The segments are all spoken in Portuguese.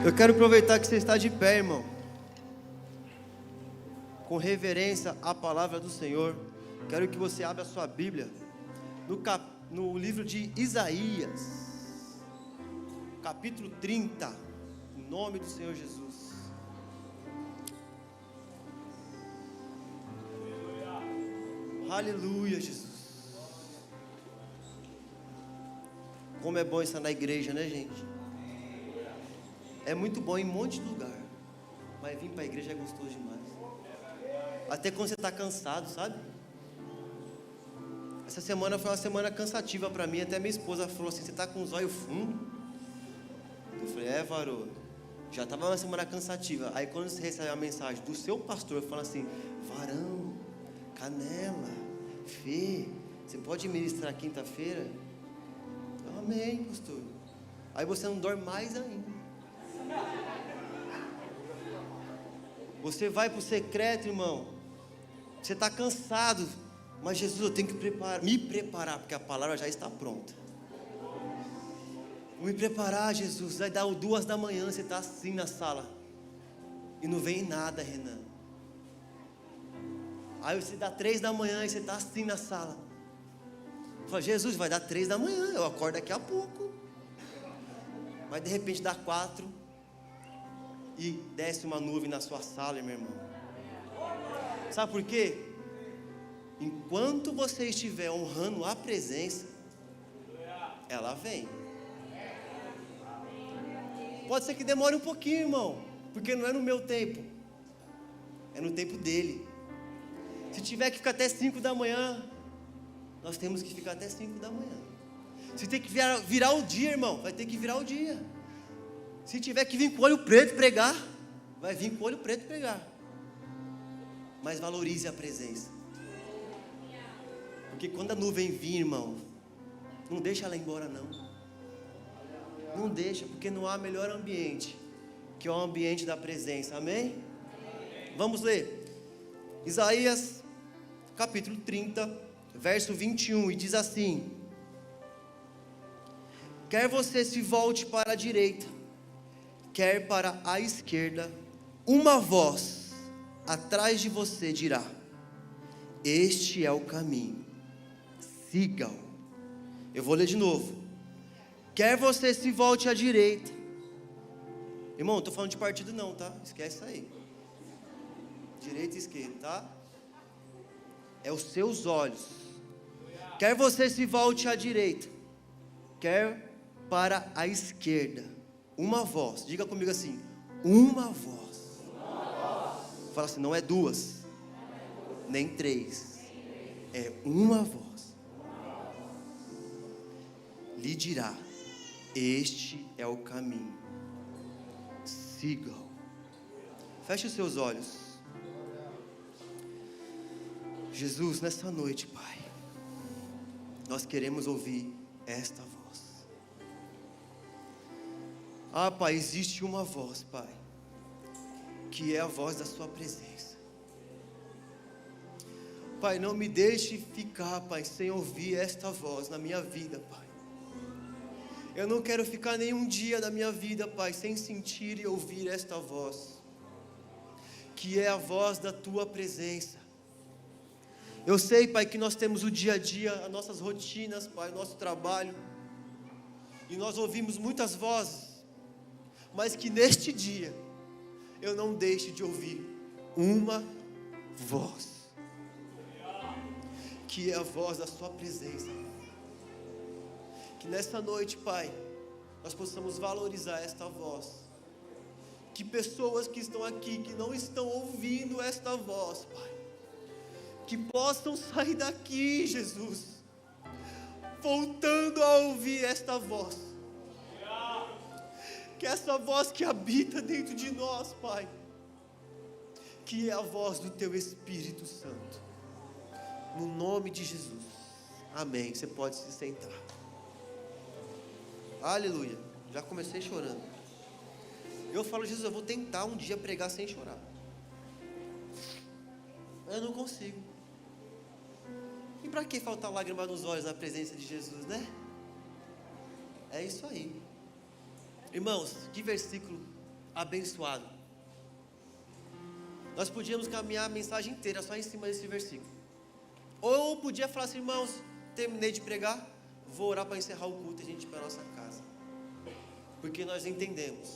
Eu quero aproveitar que você está de pé, irmão, com reverência à palavra do Senhor. Quero que você abra a sua Bíblia no livro de Isaías, capítulo 30, em nome do Senhor Jesus. Aleluia, Jesus. Como é bom estar na igreja, né, gente? É muito bom em um monte de lugar, mas vir para a igreja é gostoso demais. Até quando você está cansado, sabe? Essa semana foi uma semana cansativa para mim. Até minha esposa falou assim: você está com os olhos fundos? Eu falei: varô, já estava uma semana cansativa. Aí quando você recebe a mensagem do seu pastor falando assim: varão, Canela, Fê, você pode ministrar quinta-feira? Amém, pastor. Aí você não dorme mais ainda. Você vai para o secreto, irmão. Você está cansado, mas Jesus, eu tenho que me preparar, porque a palavra já está pronta. Vou me preparar, Jesus. Vai dar 2 da manhã, você está assim na sala e não vem nada, Renan. Aí você dá 3 da manhã e você está assim na sala. Fala: Jesus, vai dar 3 da manhã, eu acordo daqui a pouco. Mas de repente dá 4 e desce uma nuvem na sua sala, meu irmão. Sabe por quê? Enquanto você estiver honrando a presença, ela vem. Pode ser que demore um pouquinho, irmão, porque não é no meu tempo, é no tempo dele. Se tiver que ficar até 5 da manhã, nós temos que ficar até 5 da manhã. Se tem que virar o dia, irmão, vai ter que virar o dia. Se tiver que vir com o olho preto pregar, vai vir com o olho preto pregar. Mas valorize a presença. Porque quando a nuvem vir, irmão, não deixa ela ir embora, não. Não deixa, porque não há melhor ambiente que o ambiente da presença. Amém? Vamos ler. Isaías, capítulo 30, verso 21, e diz assim: quer você se volte para a direita, quer para a esquerda, uma voz atrás de você dirá: este é o caminho, siga-o. Eu vou ler de novo. Quer você se volte à direita. Irmão, não estou falando de partido não, tá? Esquece isso aí. Direita e esquerda, tá? É os seus olhos. Quer você se volte à direita, quer para a esquerda, uma voz. Diga comigo assim: uma voz. Fala assim: não é 2, nem 3, é uma voz. Lhe dirá: este é o caminho, siga-o. Feche os seus olhos. Jesus, nessa noite, Pai, nós queremos ouvir esta voz. Ah, Pai, existe uma voz, Pai, que é a voz da sua presença. Pai, não me deixe ficar, Pai, sem ouvir esta voz na minha vida, Pai. Eu não quero ficar nenhum dia da minha vida, Pai, sem sentir e ouvir esta voz, que é a voz da tua presença. Eu sei, Pai, que nós temos o dia a dia, as nossas rotinas, Pai, o nosso trabalho, e nós ouvimos muitas vozes, mas que neste dia, eu não deixe de ouvir uma voz, que é a voz da sua presença. Que nesta noite, Pai, nós possamos valorizar esta voz. Que pessoas que estão aqui, que não estão ouvindo esta voz, Pai, que possam sair daqui, Jesus, voltando a ouvir esta voz. Que essa voz que habita dentro de nós, Pai, que é a voz do Teu Espírito Santo. No nome de Jesus. Amém. Você pode se sentar. Aleluia. Já comecei chorando. Eu falo: Jesus, eu vou tentar um dia pregar sem chorar. Eu não consigo. E para que faltar lágrima nos olhos na presença de Jesus, né? É isso aí. Irmãos, que versículo abençoado. Nós podíamos caminhar a mensagem inteira só em cima desse versículo. Ou podia falar assim: irmãos, terminei de pregar, vou orar para encerrar o culto e a gente ir para a nossa casa. Porque nós entendemos,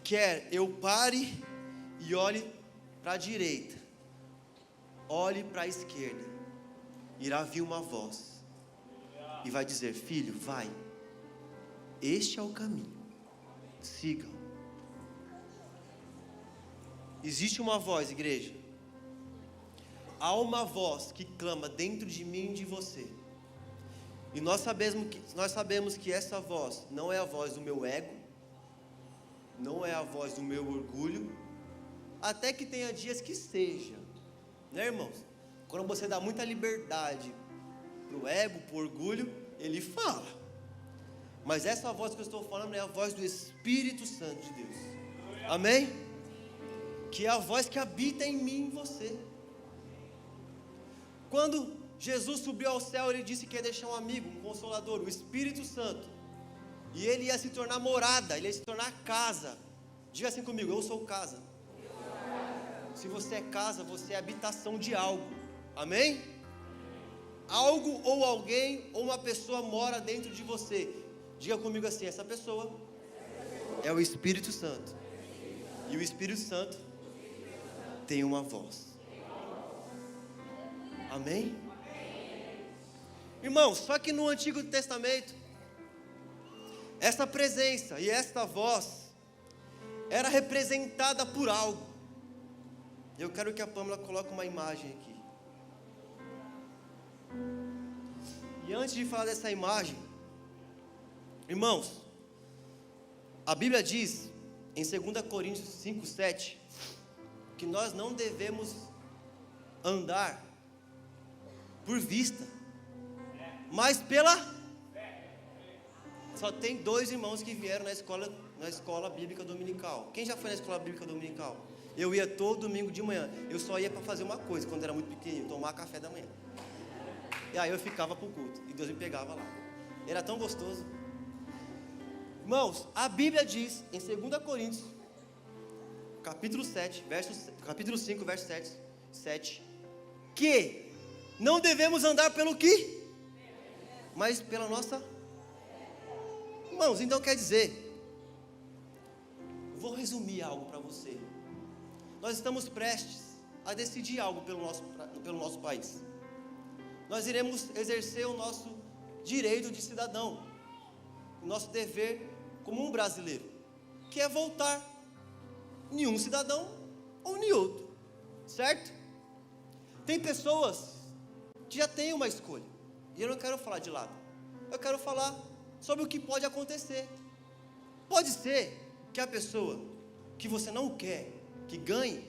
quer eu pare e olhe para a direita, olhe para a esquerda, irá vir uma voz e vai dizer: filho, vai, este é o caminho, sigam. Existe uma voz, igreja. Há uma voz que clama dentro de mim e de você. E nós sabemos que essa voz não é a voz do meu ego, não é a voz do meu orgulho, até que tenha dias que seja, né, irmãos? Quando você dá muita liberdade para o ego, para o orgulho, ele fala. Mas essa voz que eu estou falando é a voz do Espírito Santo de Deus. Amém? Que é a voz que habita em mim e em você. Quando Jesus subiu ao céu, ele disse que ia deixar um amigo, um consolador, o Espírito Santo. E ele ia se tornar morada, ele ia se tornar casa. Diga assim comigo: eu sou casa. Se você é casa, você é habitação de algo. Amém? Algo ou alguém ou uma pessoa mora dentro de você. Diga comigo assim: essa pessoa é o Espírito Santo. E o Espírito Santo tem uma voz. Amém? Irmãos, só que no Antigo Testamento, essa presença e esta voz era representada por algo. Eu quero que a Pâmela coloque uma imagem aqui. E antes de falar dessa imagem, irmãos, a Bíblia diz em 2 Coríntios 5:7 que nós não devemos andar por vista, mas pela fé. Só tem 2 irmãos que vieram na escola bíblica dominical. Quem já foi na escola bíblica dominical? Eu ia todo domingo de manhã. Eu só ia para fazer uma coisa quando era muito pequenininho: tomar café da manhã. E aí eu ficava para o culto e Deus me pegava lá. Era tão gostoso. Irmãos, a Bíblia diz em 2 Coríntios capítulo 5, verso 7, que não devemos andar pelo que? Mas pela nossa. Irmãos, então quer dizer, vou resumir algo para você. Nós estamos prestes a decidir algo pelo nosso país. Nós iremos exercer o nosso direito de cidadão, o nosso dever como um brasileiro, que é votar em um cidadão ou em outro, certo? Tem pessoas que já têm uma escolha, e eu não quero falar de lado, eu quero falar sobre o que pode acontecer. Pode ser que a pessoa que você não quer que ganhe.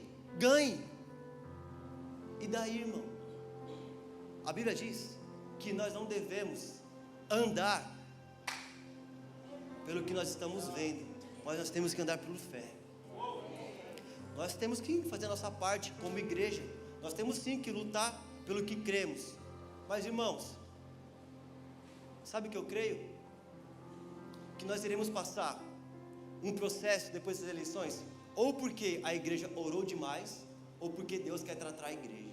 E daí, irmão? A Bíblia diz que nós não devemos andar pelo que nós estamos vendo, mas nós temos que andar pela fé. Nós temos que fazer a nossa parte como igreja. Nós temos sim que lutar pelo que cremos. Mas, irmãos, sabe o que eu creio? Que nós iremos passar um processo depois das eleições, ou porque a igreja orou demais, ou porque Deus quer tratar a igreja.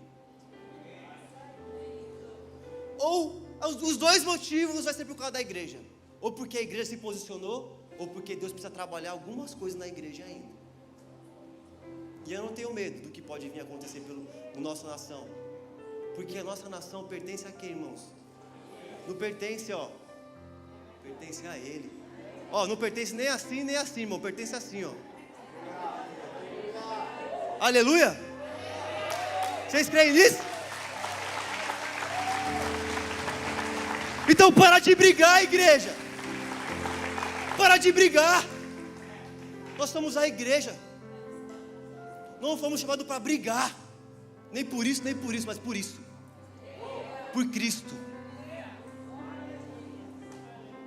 Ou os 2 motivos vai ser por causa da igreja. Ou porque a igreja se posicionou, ou porque Deus precisa trabalhar algumas coisas na igreja ainda. E eu não tenho medo do que pode vir a acontecer na nossa nação. Porque a nossa nação pertence a quem, irmãos? Não pertence, pertence a Ele. Não pertence nem assim, irmão. Pertence assim, Aleluia! Vocês creem nisso? Então para de brigar, igreja. Para de brigar. Nós somos a igreja. Não fomos chamados para brigar. Nem por isso, mas por isso. Por Cristo.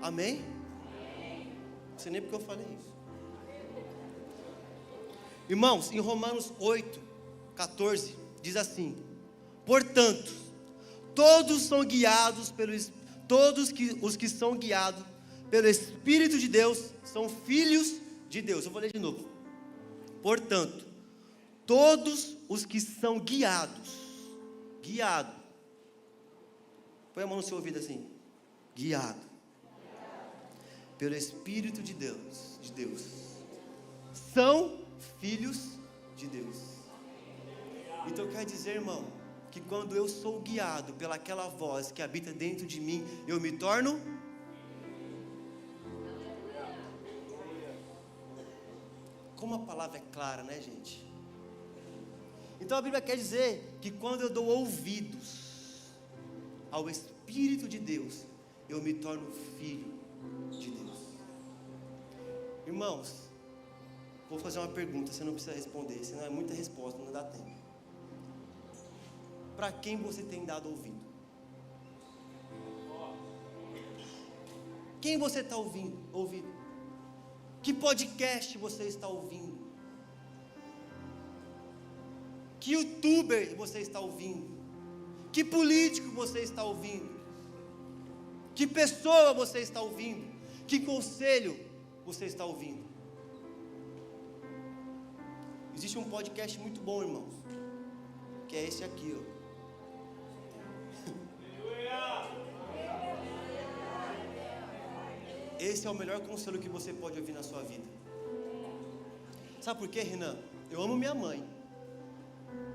Amém? Não sei nem porque eu falei isso. Irmãos, em Romanos 8:14 diz assim: portanto, todos os que são guiados pelo Espírito de Deus são filhos de Deus. Eu vou ler de novo. Portanto, todos os que são guiados, põe a mão no seu ouvido assim, guiado pelo Espírito de Deus, são filhos de Deus. Então quer dizer, irmão, que quando eu sou guiado pelaquela voz que habita dentro de mim, eu me torno. Como a palavra é clara, né, gente? Então a Bíblia quer dizer que quando eu dou ouvidos ao Espírito de Deus, eu me torno filho de Deus. Irmãos, vou fazer uma pergunta, você não precisa responder, senão é muita resposta, não dá tempo. Para quem você tem dado ouvido? Quem você está ouvindo? Que podcast você está ouvindo? Que youtuber você está ouvindo? Que político você está ouvindo? Que pessoa você está ouvindo? Que conselho você está ouvindo? Existe um podcast muito bom, irmãos, que é esse aqui, ó. Esse é o melhor conselho que você pode ouvir na sua vida. Sabe por quê, Renan? Eu amo minha mãe.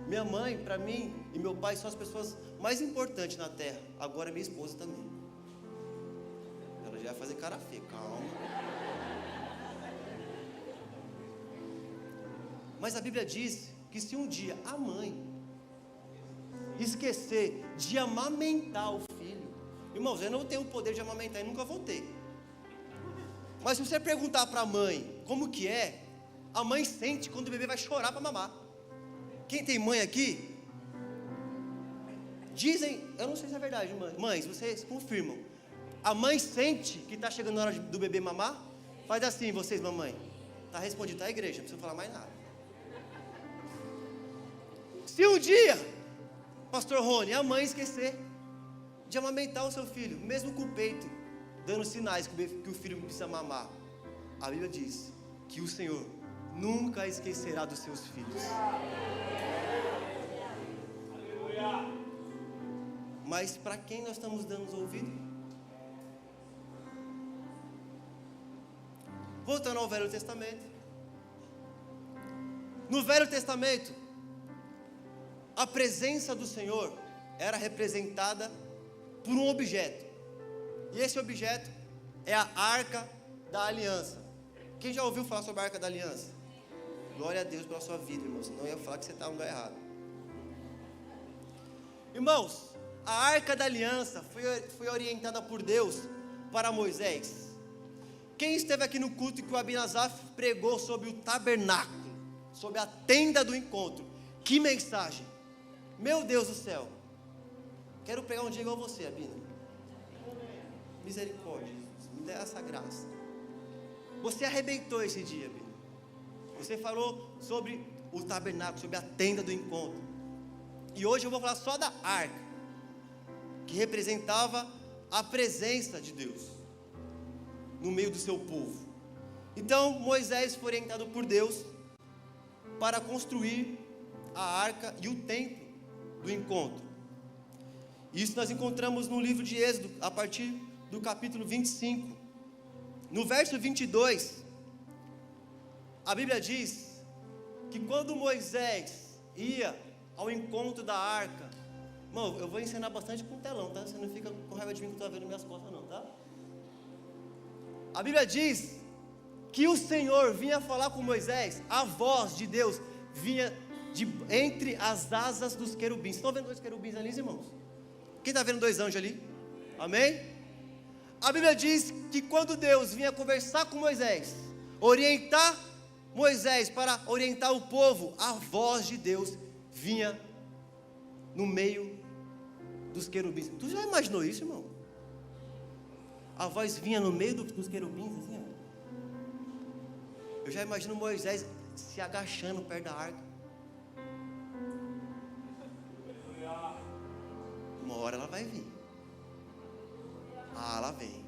Minha mãe, para mim, e meu pai são as pessoas mais importantes na terra. Agora minha esposa também. Ela já vai fazer cara feia, calma. Mas a Bíblia diz que se um dia a mãe esquecer de amamentar o filho, irmãos, eu não tenho o poder de amamentar e nunca vou ter. Mas se você perguntar para a mãe como que é, a mãe sente quando o bebê vai chorar para mamar. Quem tem mãe aqui? Dizem, eu não sei se é verdade, mães, vocês confirmam. A mãe sente que está chegando a hora do bebê mamar? Faz assim, vocês, mamãe. Está respondido, tá, a igreja, não precisa falar mais nada. Se um dia, pastor Rony, a mãe esquecer de amamentar o seu filho, mesmo com o peito dando sinais que o filho precisa mamar, a Bíblia diz que o Senhor nunca esquecerá dos seus filhos. Mas para quem nós estamos dando ouvido? Voltando ao Velho Testamento. No Velho Testamento, a presença do Senhor era representada por um objeto. E esse objeto é a Arca da Aliança. Quem já ouviu falar sobre a Arca da Aliança? Glória a Deus pela sua vida, irmão. Senão eu ia falar que você está no lugar errado. Irmãos, a Arca da Aliança foi orientada por Deus para Moisés. Quem esteve aqui no culto que o Abinazaf pregou sobre o tabernáculo, sobre a tenda do encontro? Que mensagem! Meu Deus do céu! Quero pregar um dia igual você, Abina. Misericórdia, Jesus, me dê essa graça. Você arrebentou esse dia, Abina. Você falou sobre o tabernáculo, sobre a tenda do encontro. E hoje eu vou falar só da arca, que representava a presença de Deus no meio do seu povo. Então Moisés foi orientado por Deus para construir a arca e o templo do encontro. Isso nós encontramos no livro de Êxodo, a partir do capítulo 25. No verso 22, a Bíblia diz que quando Moisés ia ao encontro da arca, irmão, eu vou ensinar bastante com o telão, tá? Você não fica com raiva de mim que eu estou vendo minhas costas não, tá? A Bíblia diz que o Senhor vinha falar com Moisés, a voz de Deus vinha entre as asas dos querubins. Estão vendo dois querubins ali, irmãos? Quem está vendo dois anjos ali? Amém? A Bíblia diz que quando Deus vinha conversar com Moisés, orientar Moisés para orientar o povo, a voz de Deus vinha no meio dos querubins. Tu já imaginou isso, irmão? A voz vinha no meio dos querubins, assim, ó. Eu já imagino Moisés se agachando perto da arca. Uma hora ela vai vir. Ah, ela vem.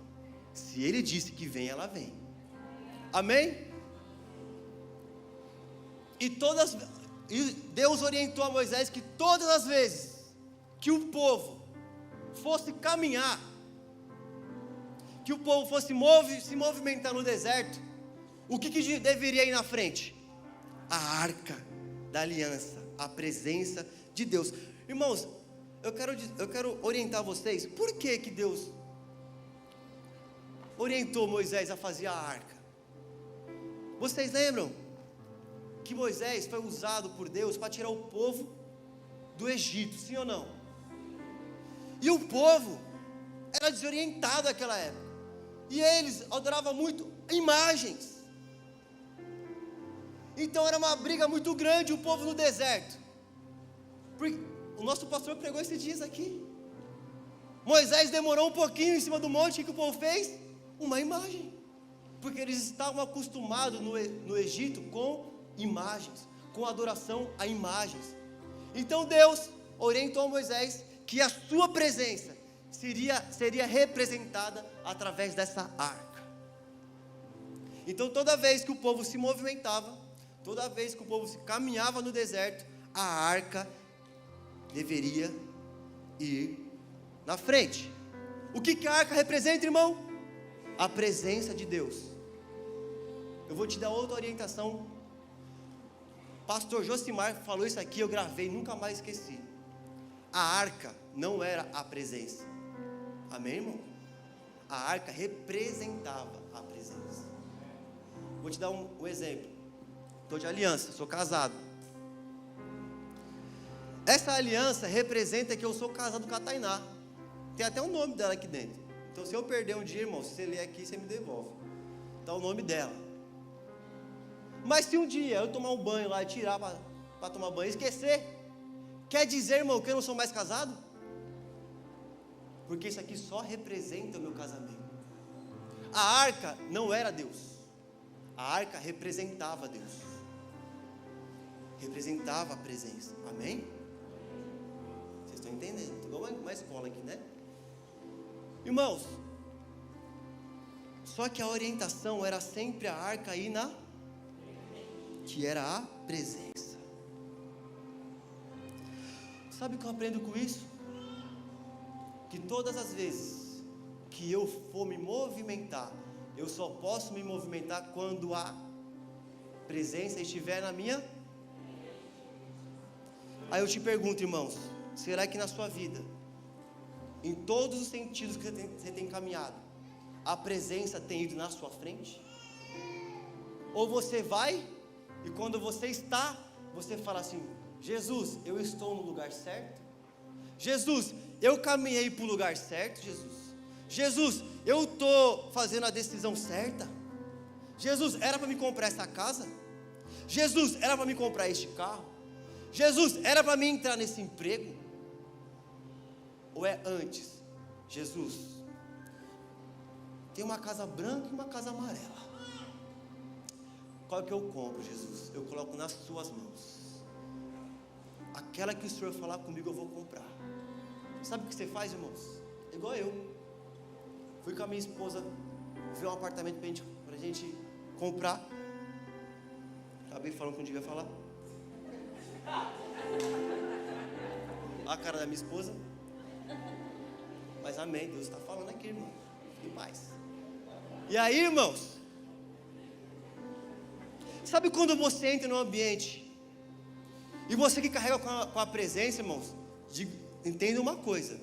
Se ele disse que vem, ela vem. Amém? E Deus orientou a Moisés que todas as vezes que o povo fosse caminhar, que o povo fosse se movimentar no deserto, o que deveria ir na frente? A arca da aliança, a presença de Deus. Irmãos, eu quero orientar vocês, por que Deus orientou Moisés a fazer a arca? Vocês lembram que Moisés foi usado por Deus para tirar o povo do Egito, sim ou não? E o povo era desorientado naquela época, e eles adoravam muito imagens. Então era uma briga muito grande o povo no deserto. Porque o nosso pastor pregou esses dias aqui. Moisés demorou um pouquinho em cima do monte, o que o povo fez? Uma imagem. Porque eles estavam acostumados no Egito com imagens, com adoração a imagens. Então Deus orientou a Moisés que a sua presença seria representada através dessa arca. Então toda vez que o povo se movimentava, toda vez que o povo caminhava no deserto, a arca deveria ir na frente. O que a arca representa, irmão? A presença de Deus. Eu vou te dar outra orientação. Pastor Josimar falou isso aqui, eu gravei, nunca mais esqueci. A arca não era a presença. Amém, irmão? A arca representava a presença. Vou te dar um exemplo. Estou de aliança, sou casado. Essa aliança representa que eu sou casado com a Tainá. Tem até o nome dela aqui dentro. Então se eu perder um dia, irmão, se você ler aqui, você me devolve. Está o nome dela. Mas se um dia eu tomar um banho lá e tirar para tomar banho e esquecer, quer dizer, irmão, que eu não sou mais casado? Porque isso aqui só representa o meu casamento. A arca não era Deus. A arca representava Deus. Representava a presença. Amém? Vocês estão entendendo? Igual uma escola aqui, né? Irmãos, só que a orientação era sempre a arca aí que era a presença. Sabe o que eu aprendo com isso? Que todas as vezes que eu for me movimentar, eu só posso me movimentar quando a presença estiver na minha. Aí eu te pergunto, irmãos, será que na sua vida, em todos os sentidos que você tem caminhado, a presença tem ido na sua frente? Ou você vai, e quando você está, você fala assim: Jesus, eu estou no lugar certo? Jesus, eu caminhei para o lugar certo, Jesus? Jesus, eu estou fazendo a decisão certa? Jesus, era para me comprar essa casa? Jesus, era para me comprar este carro? Jesus, era para mim entrar nesse emprego? Ou é antes? Jesus, tem uma casa branca e uma casa amarela. Qual que eu compro, Jesus? Eu coloco nas suas mãos. Aquela que o Senhor falar comigo, eu vou comprar. Sabe o que você faz, irmãos? Igual eu. Fui com a minha esposa ver um apartamento para a gente comprar. Acabei falando que não devia falar. A cara da minha esposa. Mas amém, Deus está falando aqui, irmão. Fique em paz. E aí, irmãos, sabe quando você entra num ambiente e você que carrega com a presença, irmãos, entenda uma coisa: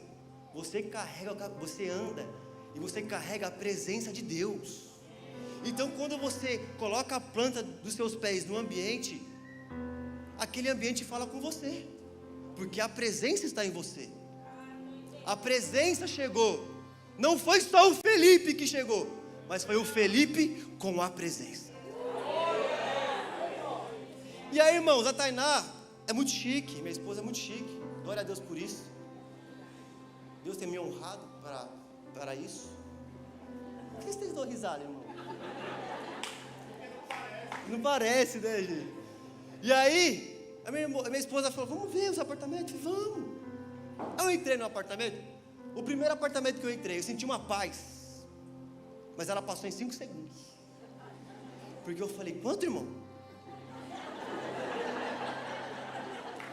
você anda e você carrega a presença de Deus. Então quando você coloca a planta dos seus pés no ambiente, aquele ambiente fala com você, porque a presença está em você. A presença chegou. Não foi só o Felipe que chegou, mas foi o Felipe com a presença. E aí, irmãos, a Tainá é muito chique, minha esposa é muito chique. Glória a Deus por isso. Deus tem me honrado para isso. Por que vocês dão risada, irmão? Não parece, né, gente? E aí, a minha esposa falou: vamos ver os apartamentos? Vamos. Aí eu entrei no apartamento. O primeiro apartamento que eu entrei, eu senti uma paz, mas ela passou em 5 segundos. Porque eu falei: quanto, irmão?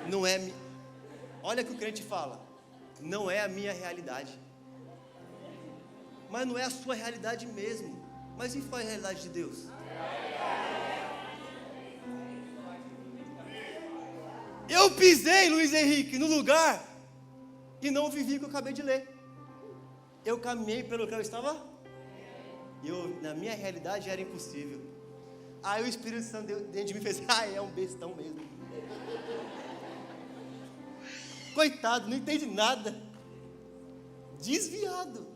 Não é. Olha o que o crente fala. Não é a minha realidade. Mas não é a sua realidade mesmo. Mas e foi a realidade de Deus? Eu pisei, Luiz Henrique, no lugar e não vivi o que eu acabei de ler. Eu caminhei pelo que eu estava. Na minha realidade era impossível. Aí o Espírito Santo dentro de mim fez, é um bestão mesmo. Coitado, não entende nada. Desviado.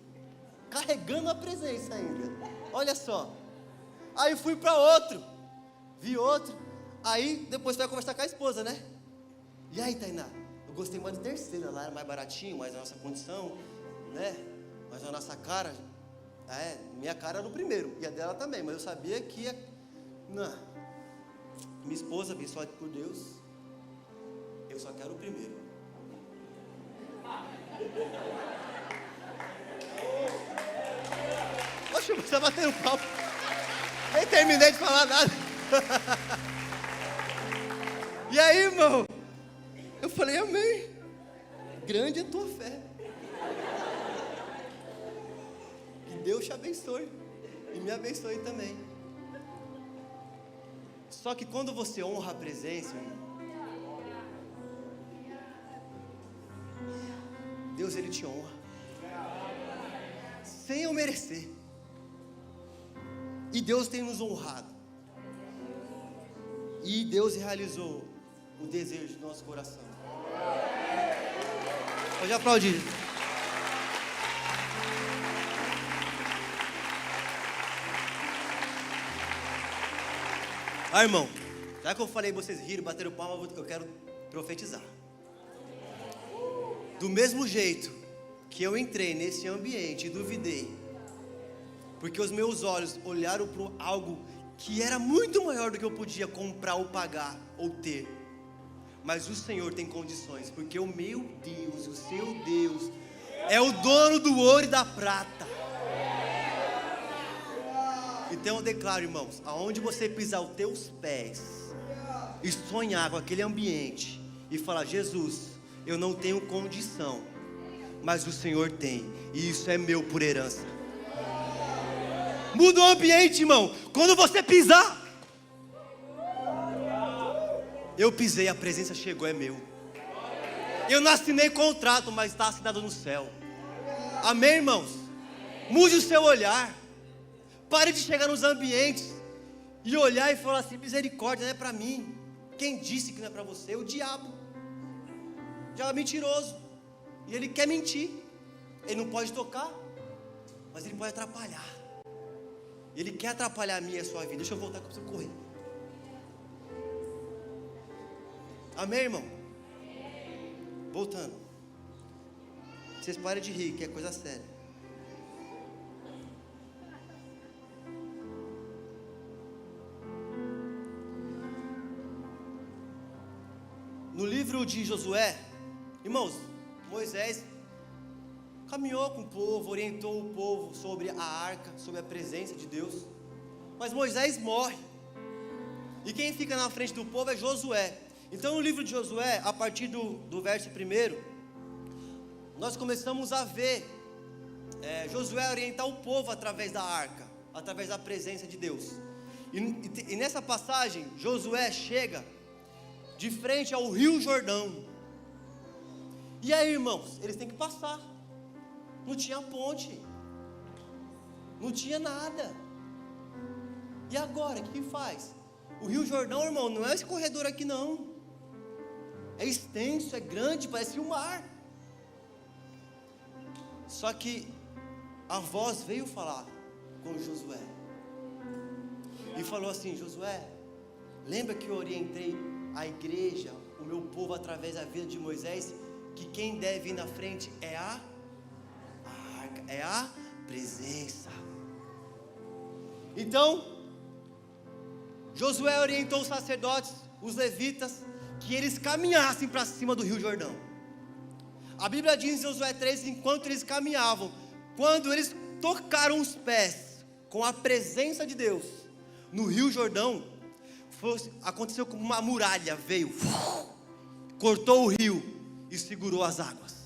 Carregando a presença ainda. Olha só. Aí fui para outro. Vi outro. Aí depois vai conversar com a esposa, né? E aí, Tainá? Eu gostei mais do terceiro. Lá era mais baratinho, mais a nossa condição, né? Mais a nossa cara. Minha cara era no primeiro. E a dela também. Mas eu sabia que ia... Não. Minha esposa, abençoada por Deus. Eu só quero o primeiro. Poxa, você tá batendo papo. Nem terminei de falar nada. E aí, irmão? Eu falei, amém. Grande é a tua fé. Que Deus te abençoe. E me abençoe também. Só que quando você honra a presença, irmão, Deus, Ele te honra. Sem eu merecer. E Deus tem nos honrado. E Deus realizou o desejo do nosso coração. Pode aplaudir. Irmão, já que eu falei vocês riram, bateram palma, eu quero profetizar. Do mesmo jeito que eu entrei nesse ambiente e duvidei, porque os meus olhos olharam para algo que era muito maior do que eu podia comprar ou pagar ou ter. Mas o Senhor tem condições, porque o meu Deus, o seu Deus, é o dono do ouro e da prata. Então eu declaro, irmãos, aonde você pisar os teus pés e sonhar com aquele ambiente e falar, Jesus, eu não tenho condição, mas o Senhor tem, e isso é meu por herança. Muda o ambiente, irmão. Quando você pisar, eu pisei, a presença chegou, é meu. Eu não assinei contrato, mas está assinado no céu. Amém, irmãos? Mude o seu olhar. Pare de chegar nos ambientes e olhar e falar assim, misericórdia, não é para mim. Quem disse que não é para você? O diabo. O diabo é mentiroso. E ele quer mentir. Ele não pode tocar, mas ele pode atrapalhar. Ele quer atrapalhar a minha e a sua vida. Deixa eu voltar que eu preciso correr. Amém, irmão? Voltando. Vocês parem de rir, que é coisa séria. No livro de Josué, irmãos, Moisés caminhou com o povo, orientou o povo sobre a arca, sobre a presença de Deus. Mas Moisés morre. E quem fica na frente do povo é Josué. Então no livro de Josué, a partir do verso 1, nós começamos a ver Josué orientar o povo através da arca, através da presença de Deus. E nessa passagem, Josué chega de frente ao Rio Jordão. E aí, irmãos, eles têm que passar. Não tinha ponte, não tinha nada. E agora, o que faz? O Rio Jordão, irmão, não é esse corredor aqui não. É extenso, é grande, parece um mar. Só que a voz veio falar com Josué. E falou assim, Josué, lembra que eu orientei a igreja, o meu povo através da vida de Moisés, que quem deve ir na frente é a arca, é a presença. Então, Josué orientou os sacerdotes, os levitas, que eles caminhassem para cima do Rio Jordão. A Bíblia diz em Josué 3, enquanto eles caminhavam, quando eles tocaram os pés com a presença de Deus no Rio Jordão, aconteceu como uma muralha, veio, cortou o rio e segurou as águas.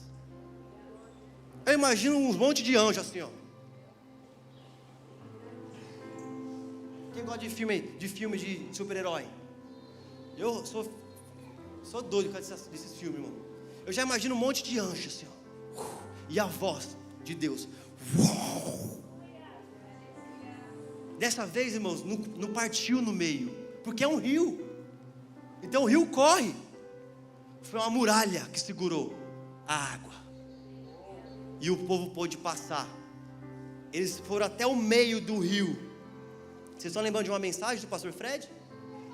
Eu imagino um monte de anjos assim, ó. Quem gosta de filme de super-herói? Eu sou doido com desses filmes, irmão. Eu já imagino um monte de anjos assim, ó. E a voz de Deus. Dessa vez, irmãos, não partiu no meio, porque é um rio. Então o rio corre. Foi uma muralha que segurou a água. E o povo pôde passar. Eles foram até o meio do rio. Vocês estão lembrando de uma mensagem do pastor Fred?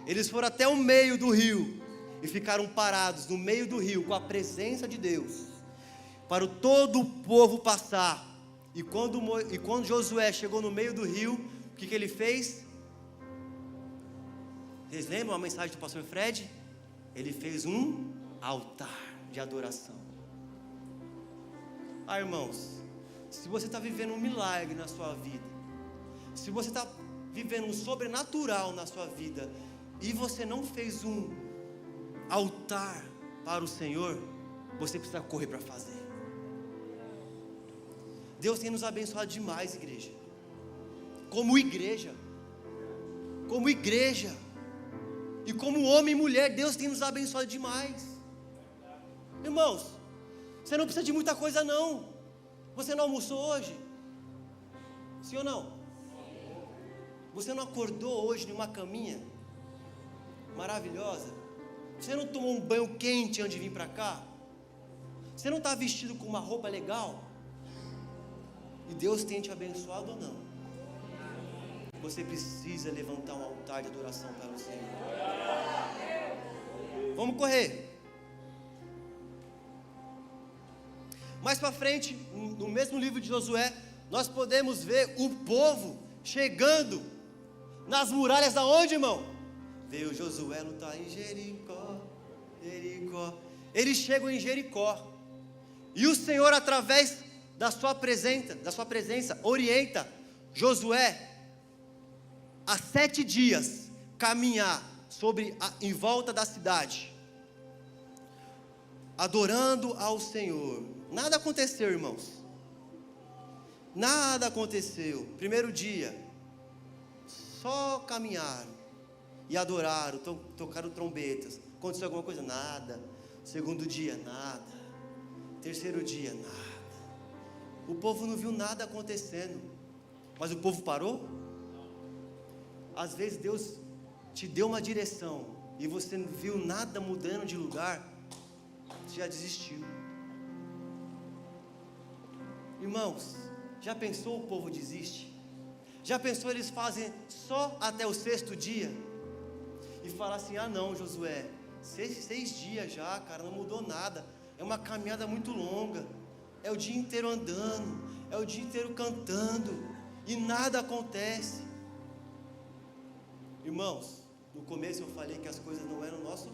Eles foram até o meio do rio e ficaram parados no meio do rio com a presença de Deus, para todo o povo passar. E quando Josué chegou no meio do rio, o que ele fez? Vocês lembram a mensagem do pastor Fred? Ele fez um altar de adoração. Irmãos, se você está vivendo um milagre na sua vida, se você está vivendo um sobrenatural na sua vida, e você não fez um altar para o Senhor, você precisa correr para fazer. Deus tem nos abençoado demais, igreja. Como igreja, e como homem e mulher, Deus tem nos abençoado demais. Irmãos, você não precisa de muita coisa não. Você não almoçou hoje? Sim ou não? Você não acordou hoje numa caminha maravilhosa? Você não tomou um banho quente antes de vir para cá? Você não está vestido com uma roupa legal? E Deus tem te abençoado ou não? Você precisa levantar um altar de adoração para o Senhor. Vamos correr. Mais para frente, no mesmo livro de Josué, nós podemos ver o povo chegando nas muralhas da onde, irmão? Veio Josué lutar em Jericó. Eles chegam em Jericó. E o Senhor, através da sua presença, orienta Josué a 7 dias caminhar em volta da cidade, adorando ao Senhor. Nada aconteceu, irmãos. Nada aconteceu. Primeiro dia, só caminharam e adoraram, tocaram trombetas. Aconteceu alguma coisa? Nada. Segundo dia, nada. Terceiro dia, nada. O povo não viu nada acontecendo. Mas o povo parou? Às vezes Deus te deu uma direção e você não viu nada mudando de lugar, você já desistiu. Irmãos, já pensou o povo desiste? Já pensou eles fazem só até o 6º dia? E falar assim, não, Josué, 6 dias já, cara, não mudou nada. É uma caminhada muito longa. É o dia inteiro andando, é o dia inteiro cantando, e nada acontece. Irmãos, no começo eu falei que as coisas não eram nosso,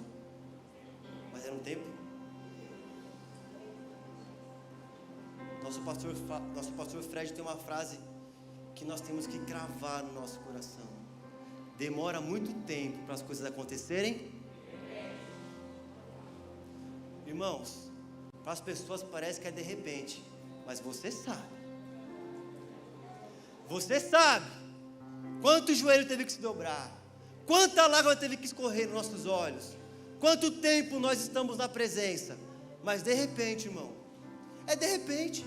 mas era um tempo. Nosso pastor Fred tem uma frase que nós temos que cravar no nosso coração. Demora muito tempo para as coisas acontecerem. Irmãos, para as pessoas parece que é de repente, mas você sabe. Você sabe quanto joelho teve que se dobrar, quanta lágrima teve que escorrer nos nossos olhos, quanto tempo nós estamos na presença. Mas de repente, irmão, é de repente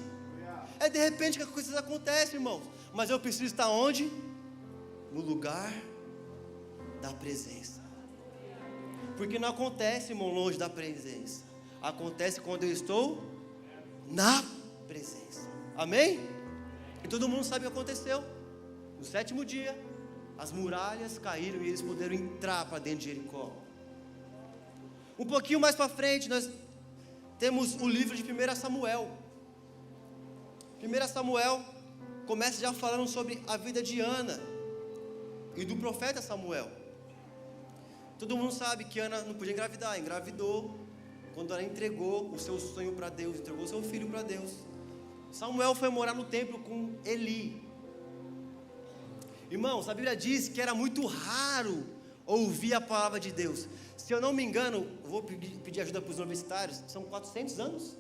que as coisas acontecem, irmãos. Mas eu preciso estar onde? No lugar da presença. Porque não acontece, irmão, longe da presença. Acontece quando eu estou na presença. Amém? E todo mundo sabe o que aconteceu. No 7º dia, as muralhas caíram e eles puderam entrar para dentro de Jericó. Um pouquinho mais para frente, nós temos o livro de 1 Samuel. 1 Samuel começa já falando sobre a vida de Ana e do profeta Samuel. Todo mundo sabe que Ana não podia engravidar, engravidou quando ela entregou o seu sonho para Deus, entregou o seu filho para Deus. Samuel foi morar no templo com Eli. Irmãos, a Bíblia diz que era muito raro ouvir a palavra de Deus. Se eu não me engano, eu vou pedir ajuda para os universitários, são 400 anos.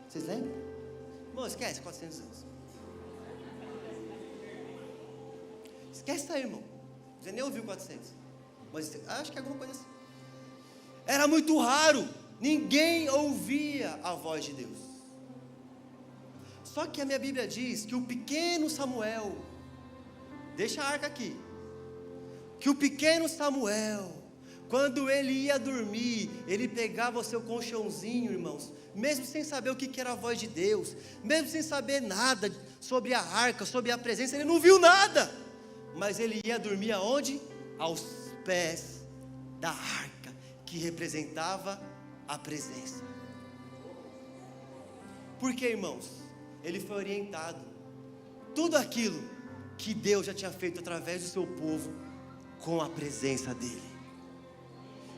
Vocês lembram? Irmão, esquece, 400 anos. Esquece isso aí, irmão. Você nem ouviu 400. Mas acho que é alguma coisa assim. Era muito raro. Ninguém ouvia a voz de Deus. Só que a minha Bíblia diz que o pequeno Samuel, deixa a arca aqui, que o pequeno Samuel, quando ele ia dormir, ele pegava o seu colchãozinho, irmãos, mesmo sem saber o que era a voz de Deus, mesmo sem saber nada sobre a arca, sobre a presença, ele não viu nada, mas ele ia dormir aonde? Aos pés da arca, que representava a presença. Por quê, irmãos? Ele foi orientado. Tudo aquilo que Deus já tinha feito através do seu povo, com a presença dele.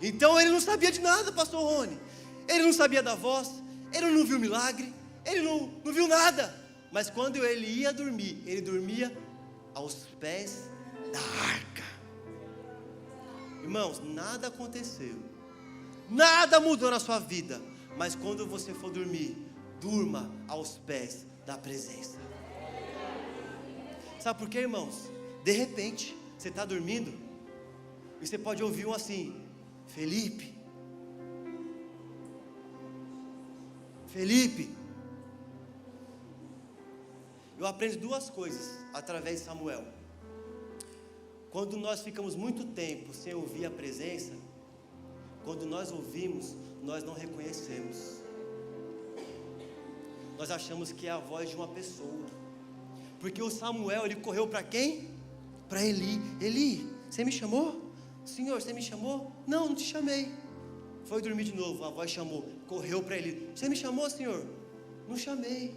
Então ele não sabia de nada, pastor Rony. Ele não sabia da voz, ele não viu milagre, ele não viu nada. Mas quando ele ia dormir, ele dormia aos pés da arca. Irmãos, nada aconteceu, nada mudou na sua vida, mas quando você for dormir, durma aos pés da presença. Sabe por quê, irmãos? De repente, você está dormindo e você pode ouvir um assim: Felipe, eu aprendo duas coisas através de Samuel. Quando nós ficamos muito tempo sem ouvir a presença, quando nós ouvimos, nós não reconhecemos. Nós achamos que é a voz de uma pessoa. Porque o Samuel, ele correu para quem? Para Eli. Eli, você me chamou? Senhor, você me chamou? Não, não te chamei. Foi dormir de novo, a voz chamou. Correu para Eli. Você me chamou, Senhor? Não chamei.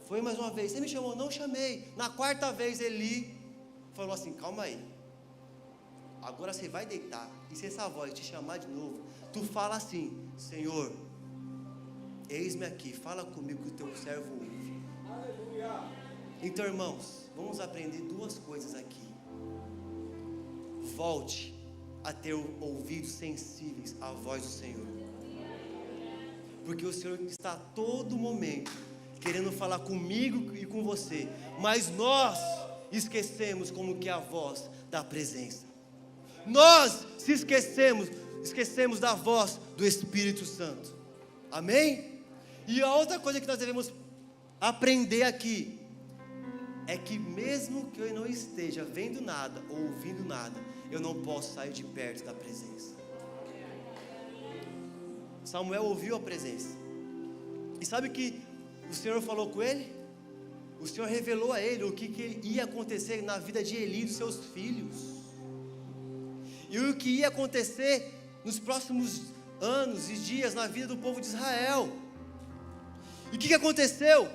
Foi mais uma vez. Você me chamou? Não chamei. Na quarta vez, Eli falou assim: calma aí. Agora você vai deitar. E se essa voz te chamar de novo, tu fala assim: Senhor, eis-me aqui, fala comigo que o teu servo ouve. Aleluia. Então, irmãos, vamos aprender duas coisas aqui. Volte a ter ouvidos sensíveis à voz do Senhor, porque o Senhor está a todo momento querendo falar comigo e com você, mas nós esquecemos como que é a voz da presença. Nós se esquecemos da voz do Espírito Santo. Amém? E a outra coisa que nós devemos aprender aqui é que mesmo que eu não esteja vendo nada ou ouvindo nada, eu não posso sair de perto da presença. Samuel ouviu a presença. E sabe o que o Senhor falou com ele? O Senhor revelou a ele o que ia acontecer na vida de Eli e dos seus filhos. E o que ia acontecer nos próximos anos e dias na vida do povo de Israel. E o que aconteceu?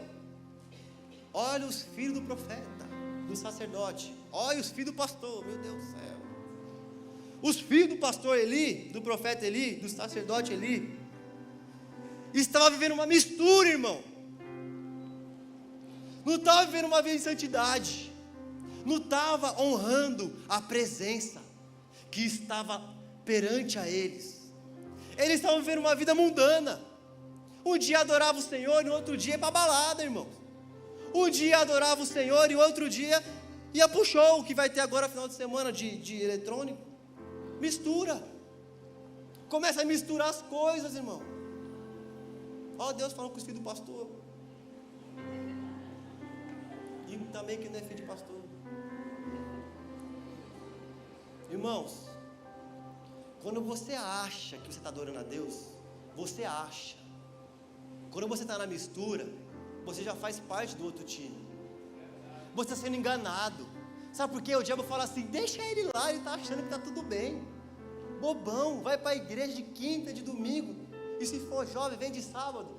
Olha os filhos do profeta, do sacerdote. Olha os filhos do pastor, meu Deus do céu. Os filhos do pastor Eli, do profeta Eli, do sacerdote Eli, estavam vivendo uma mistura, irmão. Não estava vivendo uma vida de santidade. Não estava honrando a presença que estava perante a eles. Eles estavam vivendo uma vida mundana. Um dia adorava o Senhor e no outro dia ia para a balada, irmão. Um dia adorava o Senhor e o outro dia ia para o show, que vai ter agora final de semana de eletrônico. Mistura. Começa a misturar as coisas, irmão. Ó, Deus falando com os filhos do pastor. E também que não é filho de pastor. Irmãos, quando você acha que você está adorando a Deus, você acha. Quando você está na mistura, você já faz parte do outro time. Você está sendo enganado. Sabe por quê? O diabo fala assim: deixa ele lá, ele está achando que está tudo bem. Bobão, vai para a igreja de quinta, de domingo. E se for jovem, vem de sábado.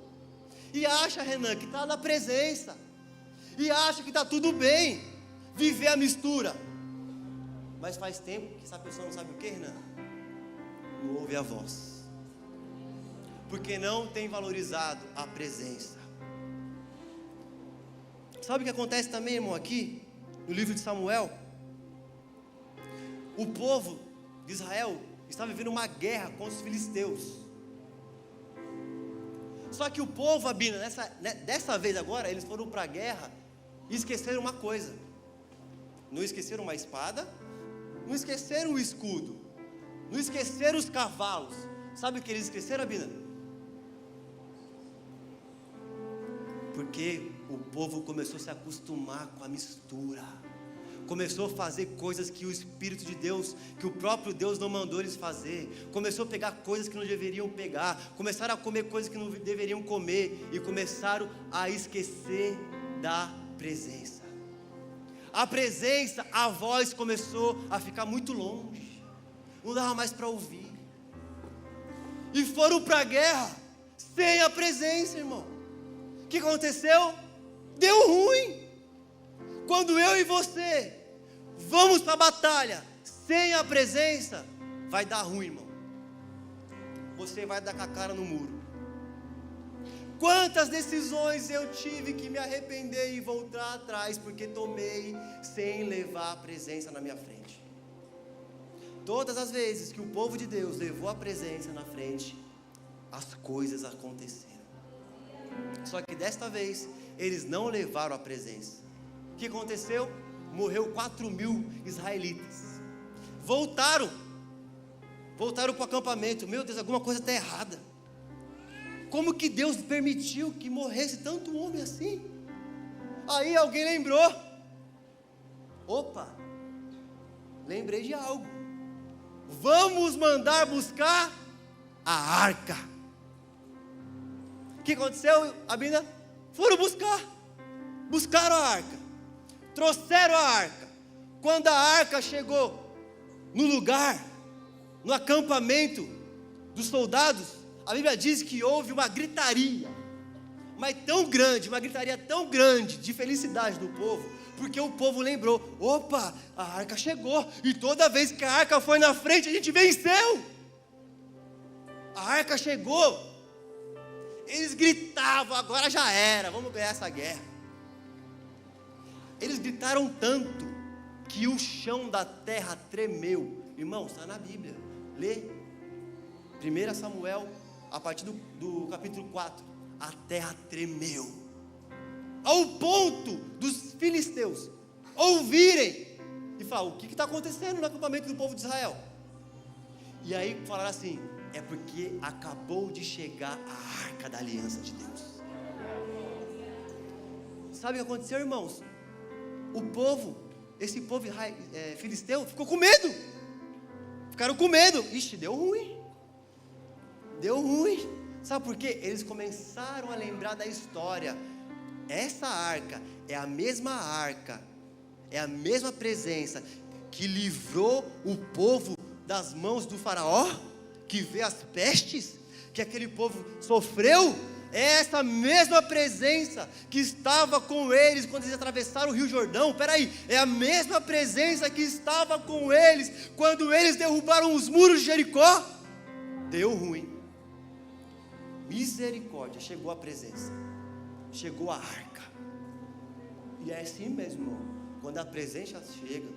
E acha, Renan, que está na presença. E acha que está tudo bem viver a mistura. Mas faz tempo que essa pessoa não sabe o que, Renan? Não ouve a voz. Porque não tem valorizado a presença. Sabe o que acontece também, irmão, aqui no livro de Samuel? o povo de Israel estava vivendo uma guerra contra os filisteus. Só que o povo, Abina, dessa vez agora, eles foram para a guerra e esqueceram uma coisa. Não esqueceram uma espada, não esqueceram o escudo, não esqueceram os cavalos. Sabe o que eles esqueceram, Abina? Porque o povo começou a se acostumar com a mistura, começou a fazer coisas que o Espírito de Deus, que o próprio Deus não mandou eles fazer, começou a pegar coisas que não deveriam pegar, começaram a comer coisas que não deveriam comer, e começaram a esquecer da presença. A presença, a voz começou a ficar muito longe, não dava mais para ouvir, e foram para a guerra sem a presença, irmão. O que aconteceu? Deu ruim. Quando eu e você vamos para a batalha sem a presença, vai dar ruim, irmão. Você vai dar com a cara no muro. Quantas decisões eu tive que me arrepender e voltar atrás, porque tomei sem levar a presença na minha frente. Todas as vezes que o povo de Deus levou a presença na frente, as coisas aconteceram. Só que desta vez, eles não levaram a presença. O que aconteceu? Morreu 4.000 israelitas. Voltaram para o acampamento. Meu Deus, alguma coisa está errada. Como que Deus permitiu que morresse tanto homem assim? Aí alguém lembrou. Opa, lembrei de algo. Vamos mandar buscar a arca. O que aconteceu, Abina? Foram buscaram a arca, trouxeram a arca. Quando a arca chegou no lugar, no acampamento dos soldados, a Bíblia diz que houve uma gritaria, mas tão grande, uma gritaria tão grande de felicidade do povo, porque o povo lembrou: opa, a arca chegou, e toda vez que a arca foi na frente, a gente venceu. A arca chegou. Eles gritavam: agora já era, vamos ganhar essa guerra. Eles gritaram tanto que o chão da terra tremeu. Irmão, está na Bíblia, lê 1 Samuel, a partir do capítulo 4. A terra tremeu, ao ponto dos filisteus ouvirem e falar: o que está acontecendo no acampamento do povo de Israel? E aí falaram assim: é porque acabou de chegar a arca da aliança de Deus. Sabe o que aconteceu, irmãos? O povo, esse povo filisteu, ficou com medo. Ficaram com medo. Ixi, deu ruim. Sabe por quê? Eles começaram a lembrar da história. Essa arca, é a mesma presença que livrou o povo das mãos do faraó, que vê as pestes que aquele povo sofreu. É essa mesma presença que estava com eles quando eles atravessaram o Rio Jordão. É a mesma presença que estava com eles quando eles derrubaram os muros de Jericó. Deu ruim. Misericórdia, chegou a presença, chegou a arca. E é assim mesmo, irmão. Quando a presença chega,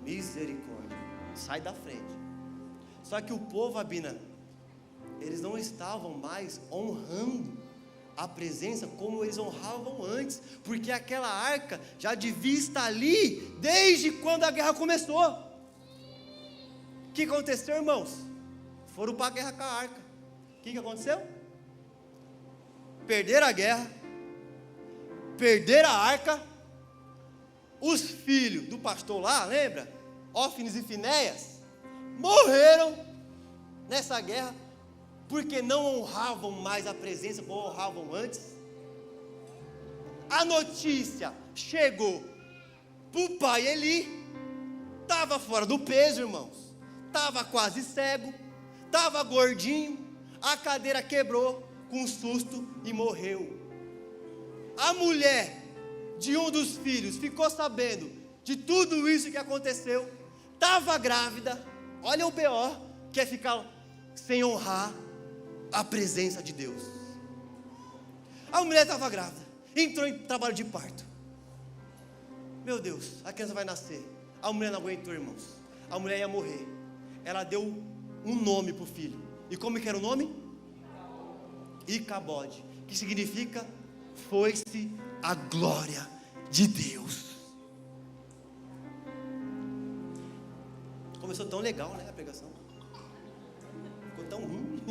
misericórdia, sai da frente. Só que o povo, Abina, eles não estavam mais honrando a presença como eles honravam antes, porque aquela arca já devia estar ali desde quando a guerra começou. O que aconteceu, irmãos? Foram para a guerra com a arca. O que aconteceu? Perderam a guerra, perderam a arca. Os filhos do pastor lá, lembra? Ófines e Finéias morreram nessa guerra, porque não honravam mais a presença como honravam antes. A notícia chegou para o pai Eli, estava fora do peso, irmãos, estava quase cego, estava gordinho, a cadeira quebrou com um susto e morreu. A mulher de um dos filhos ficou sabendo de tudo isso que aconteceu, estava grávida. Olha o B.O. que é ficar sem honrar a presença de Deus. A mulher estava grávida, entrou em trabalho de parto. Meu Deus, a criança vai nascer. A mulher não aguentou, irmãos. a mulher ia morrer. Ela deu um nome para o filho. E como que era o nome? Icabode, que significa foi-se a glória de Deus. Começou tão legal, né, a pregação. Ficou tão ruim.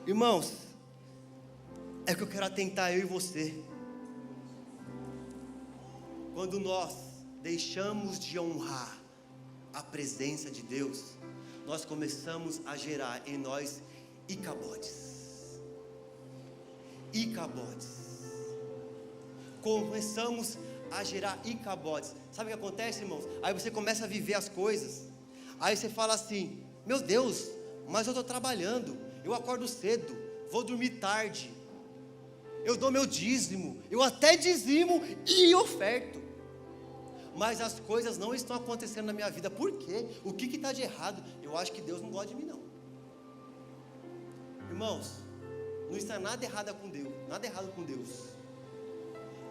Irmãos, é que eu quero atentar eu e você. Quando nós deixamos de honrar a presença de Deus, nós começamos a gerar em nós Icabodes. Começamos a gerar Icabodes. Sabe o que acontece, irmãos? Aí você começa a viver as coisas. Aí você fala assim: meu Deus, mas eu estou trabalhando, eu acordo cedo, vou dormir tarde, eu dou meu dízimo, eu até dizimo e oferto, mas as coisas não estão acontecendo na minha vida. Por quê? O que está de errado? Eu acho que Deus não gosta de mim, não. Irmãos, não está nada errado com Deus, nada errado com Deus.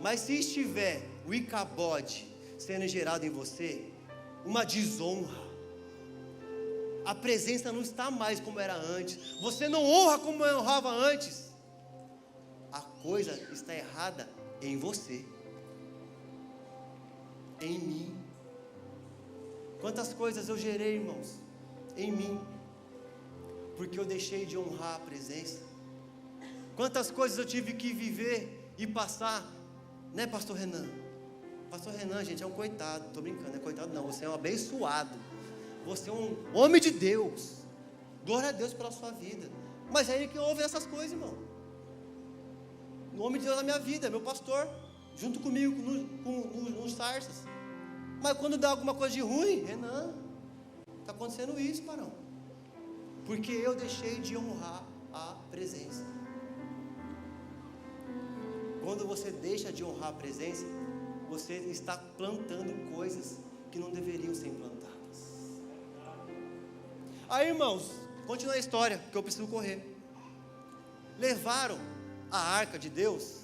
Mas se estiver o Icabode sendo gerado em você, uma desonra, a presença não está mais como era antes, você não honra como eu honrava antes, a coisa está errada em você, em mim. Quantas coisas eu gerei, irmãos, em mim, porque eu deixei de honrar a presença. Quantas coisas eu tive que viver e passar, né, pastor Renan? Pastor Renan, gente, é um coitado. Estou brincando, não é coitado não, você é um abençoado, você é um homem de Deus, glória a Deus pela sua vida. Mas é Ele que ouve essas coisas, irmão. O homem de Deus na minha vida, meu pastor, junto comigo nos sarças. Mas quando dá alguma coisa de ruim, Renan, está acontecendo isso, parão, porque eu deixei de honrar a presença. Quando você deixa de honrar a presença, você está plantando coisas que não deveriam ser plantadas. Aí, irmãos, continua a história, porque eu preciso correr. Levaram a arca de Deus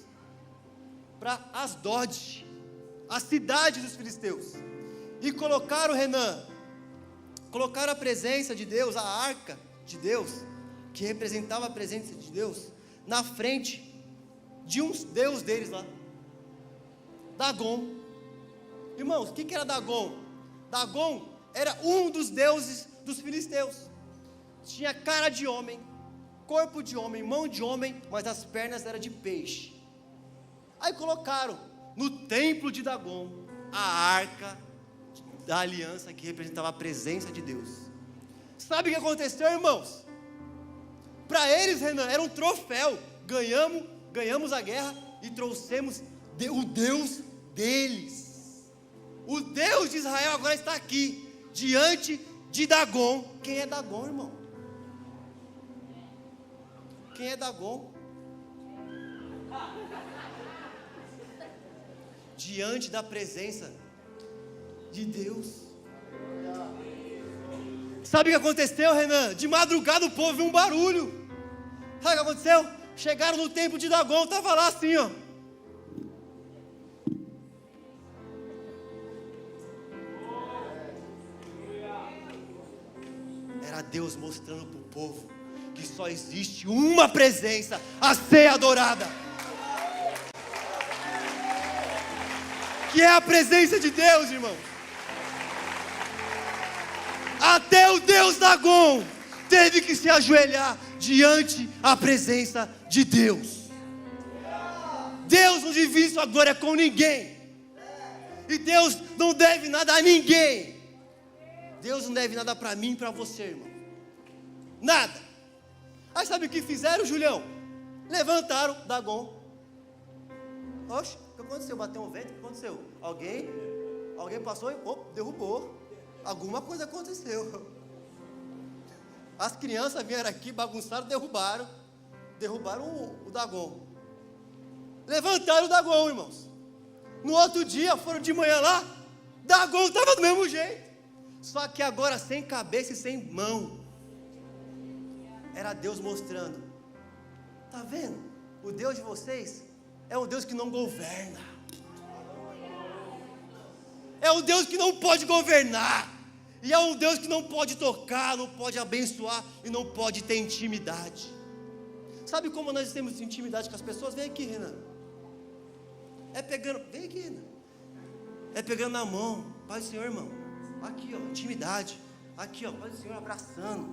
para Asdod, a cidade dos filisteus, e colocaram, Renan, colocaram a presença de Deus, a arca de Deus, que representava a presença de Deus, na frente de um deus deles lá, Dagon. Irmãos, o que era Dagon? Dagon era um dos deuses dos filisteus. Tinha cara de homem, corpo de homem, mão de homem, mas as pernas eram de peixe. Aí colocaram no templo de Dagon a arca da aliança, que representava a presença de Deus. Sabe o que aconteceu, irmãos? Para eles, Renan, era um troféu. Ganhamos a guerra e trouxemos o Deus deles. O Deus de Israel agora está aqui, diante de Dagon. Quem é Dagon, irmão? Quem é Dagon? Diante da presença de Deus. Sabe o que aconteceu, Renan? De madrugada o povo viu um barulho. Sabe o que aconteceu? Chegaram no templo de Dagon, estava lá assim, ó. Era Deus mostrando para o povo que só existe uma presença a ser adorada, que é a presença de Deus, irmão. Até o Deus Dagon teve que se ajoelhar diante a presença de Deus. Deus não divide sua glória com ninguém, e Deus não deve nada a ninguém. Deus não deve nada para mim e para você, irmão, nada. Aí sabe o que fizeram, Julião? Levantaram Dagon. Oxe, o que aconteceu? Bateu um vento? O que aconteceu? Alguém passou e derrubou. Alguma coisa aconteceu. As crianças vieram aqui, bagunçaram, derrubaram o Dagon. Levantaram o Dagon, irmãos. No outro dia, foram de manhã lá, Dagon estava do mesmo jeito, só que agora sem cabeça e sem mão. Era Deus mostrando: tá vendo? O Deus de vocês é um Deus que não governa, É um Deus que não pode governar. E é um Deus que não pode tocar, não pode abençoar e não pode ter intimidade. Sabe como nós temos intimidade com as pessoas? Vem aqui, Renan. Vem aqui, Renan. É pegando na mão. Paz do Senhor, irmão. Aqui, ó, intimidade. Aqui, ó, paz do Senhor, abraçando.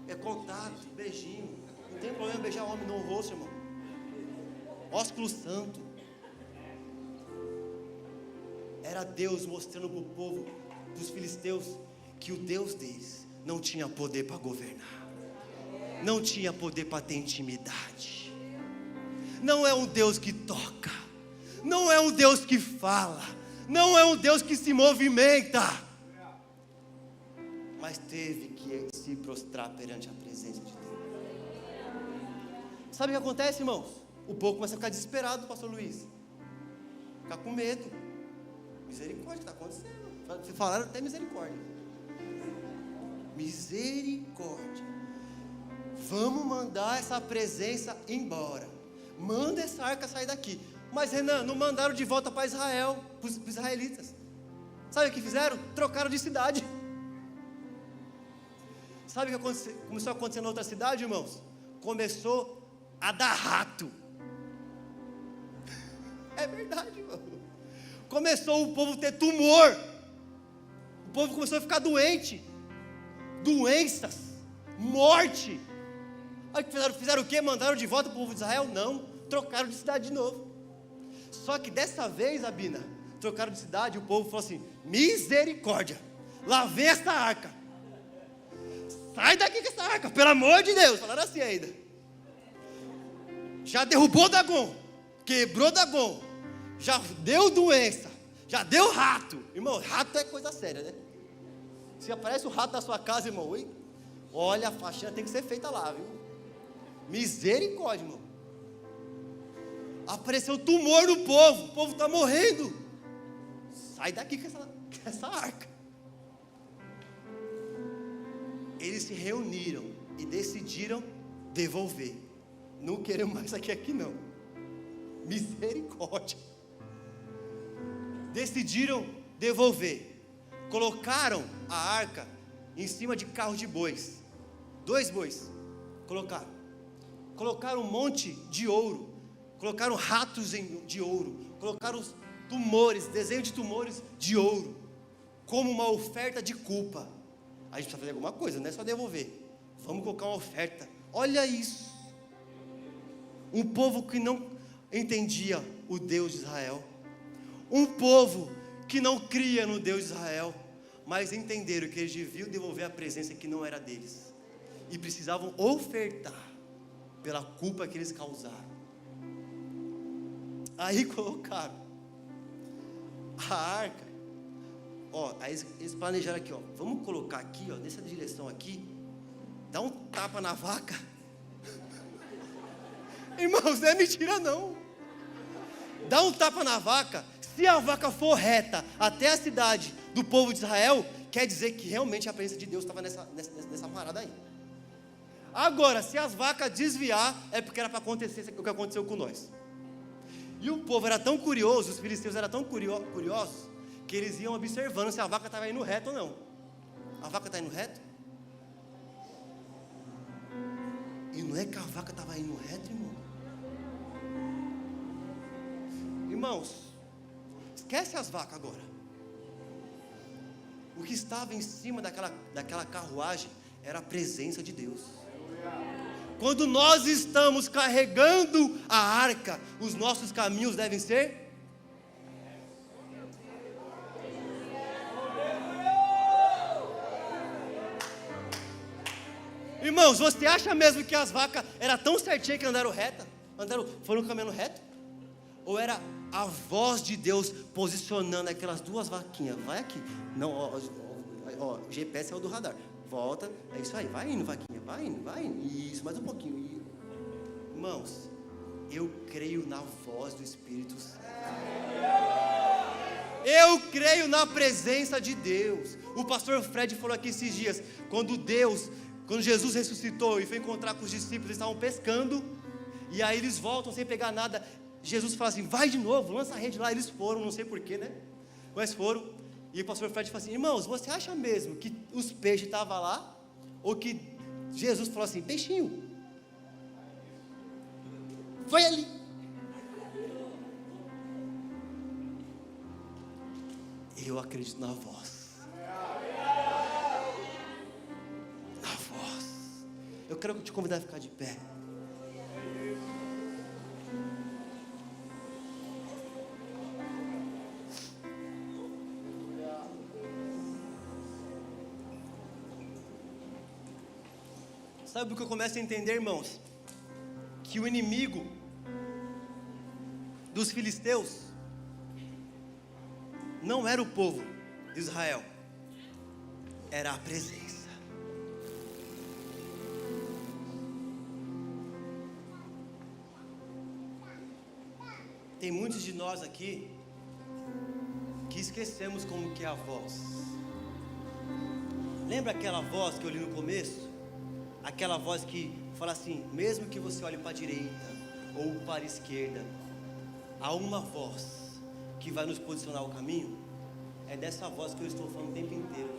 É contato, beijinho. Não tem problema beijar homem no rosto, irmão. Ósculo santo. Era Deus mostrando para o povo dos filisteus que o Deus deles não tinha poder para governar, não tinha poder para ter intimidade. Não é um Deus que toca, não é um Deus que fala, não é um Deus que se movimenta, mas teve que se prostrar perante a presença de Deus. Sabe o que acontece, irmãos? O povo começa a ficar desesperado, pastor Luiz, ficar com medo. Misericórdia, está acontecendo. Falaram até misericórdia. Misericórdia. Vamos mandar essa presença embora. Manda essa arca sair daqui. Mas Renan, não mandaram de volta para Israel, para os israelitas. Sabe o que fizeram? Trocaram de cidade. Sabe o que começou a acontecer na outra cidade, irmãos? Começou a dar rato. É verdade, irmão. Começou o povo a ter tumor. O povo começou a ficar doente. Doenças, morte. Aí fizeram o quê? Mandaram de volta para o povo de Israel? Não, trocaram de cidade de novo. Só que dessa vez, Abina, trocaram de cidade e o povo falou assim: misericórdia, lá vem essa arca. Sai daqui com essa arca, pelo amor de Deus. Falaram assim ainda. Já derrubou Dagon, quebrou Dagon, já deu doença, já deu rato. Irmão, rato é coisa séria, né? Se aparece o rato na sua casa, irmão, olha, a faxina tem que ser feita lá, viu? Misericórdia, irmão. Apareceu tumor no povo, o povo está morrendo. Sai daqui com essa arca. Eles se reuniram e decidiram devolver. Não queremos mais aqui não. Misericórdia. Decidiram devolver. Colocaram a arca em cima de carros de bois. 2 bois. Colocaram um monte de ouro. Colocaram ratos de ouro. Colocaram os tumores, desenho de tumores de ouro. Como uma oferta de culpa. A gente precisa fazer alguma coisa, não é só devolver. Vamos colocar uma oferta. Olha isso. Um povo que não entendia o Deus de Israel. Um povo que não cria no Deus de Israel, mas entenderam que eles deviam devolver a presença que não era deles, e precisavam ofertar pela culpa que eles causaram. Aí colocaram a arca, aí eles planejaram aqui, vamos colocar aqui, nessa direção aqui, dá um tapa na vaca. Irmãos, não é mentira não. Dá um tapa na vaca. Se a vaca for reta até a cidade do povo de Israel, quer dizer que realmente a presença de Deus estava nessa parada aí. Agora, se as vacas desviar, é porque era para acontecer o que aconteceu com nós. E o povo era tão curioso, os filisteus eram tão curiosos, que eles iam observando se a vaca estava indo reto ou não. A vaca está indo reto? E não é que a vaca estava indo reto, irmão. Irmãos, esquece as vacas agora. O que estava em cima daquela carruagem era a presença de Deus. Quando nós estamos carregando a arca, os nossos caminhos devem ser... Irmãos, você acha mesmo que as vacas eram tão certinhas que andaram reta? Foram caminhando reto? Ou era a voz de Deus posicionando aquelas 2 vaquinhas? Vai aqui. Não, o GPS é o do radar. Volta, é isso aí, vai indo, vaquinha, vai indo. Isso, mais um pouquinho. Irmãos, eu creio na voz do Espírito Santo. Eu creio na presença de Deus. O pastor Fred falou aqui esses dias, quando Jesus ressuscitou e foi encontrar com os discípulos, eles estavam pescando, e aí eles voltam sem pegar nada. Jesus fala assim, vai de novo, lança a rede lá. Eles foram, não sei porquê, né? Mas foram, E o pastor Fred falou assim: irmãos, você acha mesmo que os peixes estavam lá? Ou que Jesus falou assim: peixinho, foi ali. Eu acredito na voz. Na voz. Eu quero te convidar a ficar de pé. Sabe o que eu começo a entender, irmãos? Que o inimigo dos filisteus não era o povo de Israel, era a presença. Tem muitos de nós aqui que esquecemos como que é a voz. Lembra aquela voz que eu li no começo? Aquela voz que fala assim: mesmo que você olhe para a direita ou para a esquerda, há uma voz que vai nos posicionar o caminho. É dessa voz que eu estou falando o tempo inteiro.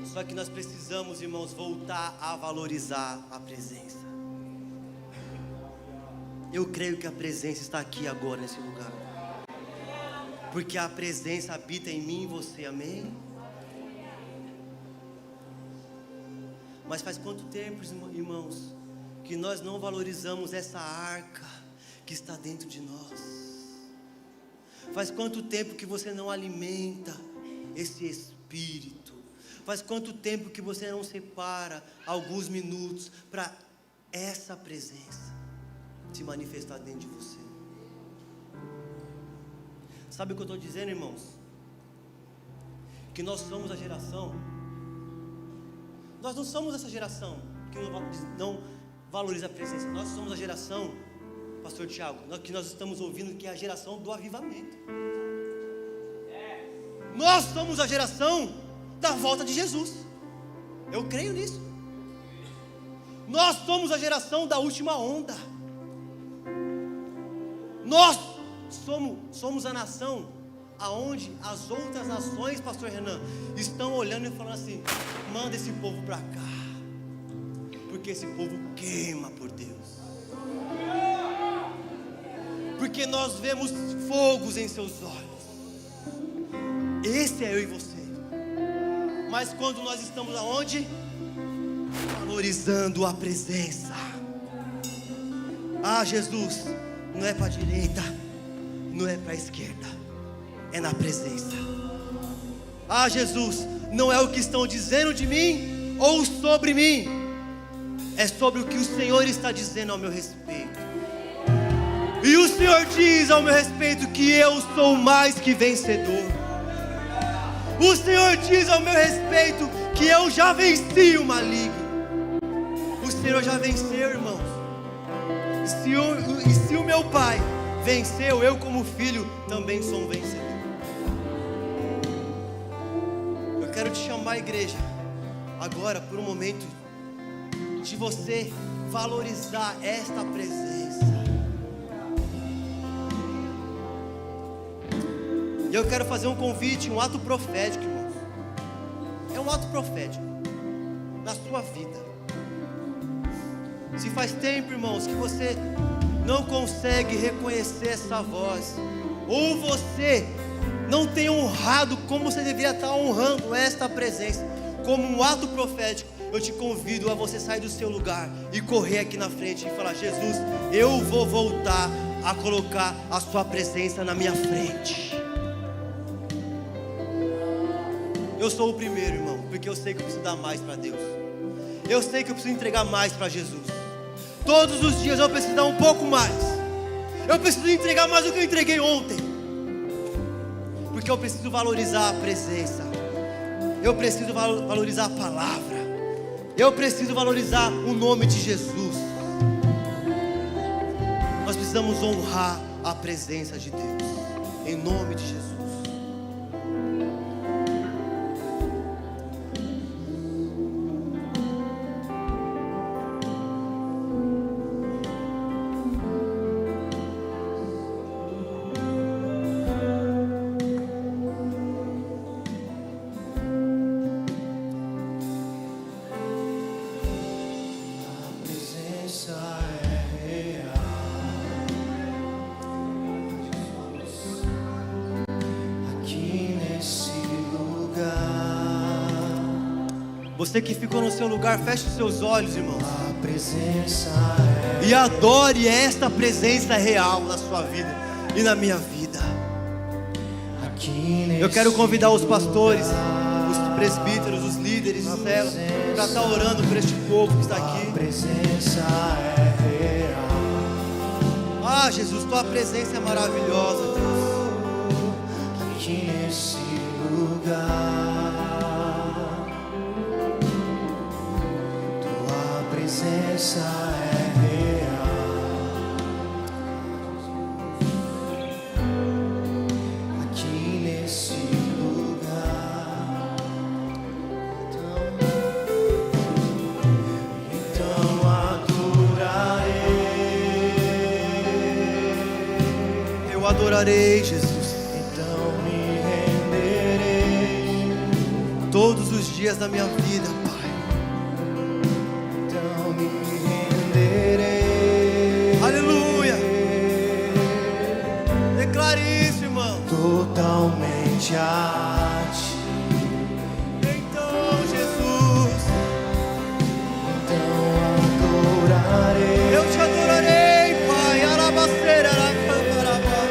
Só que nós precisamos, irmãos, voltar a valorizar a presença. Eu creio que a presença está aqui agora nesse lugar, porque a presença habita em mim e você, amém? Mas faz quanto tempo, irmãos, que nós não valorizamos essa arca que está dentro de nós? Faz quanto tempo que você não alimenta esse espírito? Faz quanto tempo que você não separa alguns minutos para essa presença se manifestar dentro de você? Sabe o que eu estou dizendo, irmãos? Que nós somos a geração. Nós não somos essa geração que não valoriza a presença. Nós somos a geração, pastor Tiago, que nós estamos ouvindo, que é a geração do avivamento. Nós somos a geração da volta de Jesus. Eu creio nisso. Nós somos a geração da última onda. Nós somos a nação aonde as outras nações, pastor Renan, estão olhando e falando assim: manda esse povo para cá, porque esse povo queima por Deus, porque nós vemos fogos em seus olhos. Esse é eu e você. Mas quando nós estamos aonde? Valorizando a presença. Ah, Jesus, não é para a direita, não é para a esquerda, é na presença. Ah, Jesus, não é o que estão dizendo de mim ou sobre mim, é sobre o que o Senhor está dizendo ao meu respeito. E o Senhor diz ao meu respeito que eu sou mais que vencedor. O Senhor diz ao meu respeito que eu já venci o maligno. O Senhor já venceu, irmãos. E se o meu Pai venceu, eu como filho também sou um vencedor. Eu quero te chamar, igreja, agora por um momento de você valorizar esta presença. E eu quero fazer um convite, um ato profético, irmãos. É um ato profético na sua vida. Se faz tempo, irmãos, que você não consegue reconhecer essa voz, ou você não tem honrado como você deveria estar honrando esta presença, como um ato profético, eu te convido a você sair do seu lugar e correr aqui na frente e falar: Jesus, eu vou voltar a colocar a sua presença na minha frente. Eu sou o primeiro, irmão, porque eu sei que eu preciso dar mais para Deus. Eu sei que eu preciso entregar mais para Jesus. Todos os dias eu preciso dar um pouco mais. Eu preciso entregar mais do que eu entreguei ontem, porque eu preciso valorizar a presença. Eu preciso valorizar a palavra. Eu preciso valorizar o nome de Jesus. Nós precisamos honrar a presença de Deus, em nome de Jesus. Você que ficou no seu lugar, feche os seus olhos, irmãos. A presença E adore esta presença real na sua vida e na minha vida. aqui Eu quero convidar os pastores, os presbíteros, os líderes de célula, para estar orando por este povo que está A aqui. presença é real. Ah, Jesus, tua presença é maravilhosa, Deus. Aqui nesse lugar, tua presença é real. Aqui nesse lugar, então adorarei. Eu adorarei, Jesus, todos os dias da minha vida, Pai. Então me renderei. Aleluia. Declare isso, irmão. Totalmente a ti. Então, Jesus, Então adorarei. eu te adorarei, Pai. Arabaceira, aracamarabá.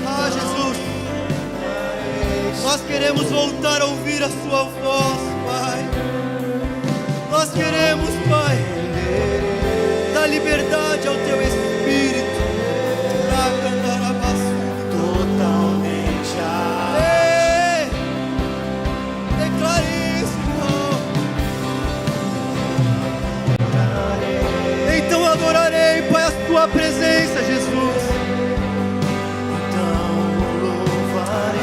Ah, Jesus, nós queremos voltar a ouvir a sua voz, Pai. Nós queremos, Pai, dar liberdade ao teu Espírito. Totalmente a Ei, declare isso, irmão. Então adorarei, Pai, a tua presença, Jesus. Então louvarei.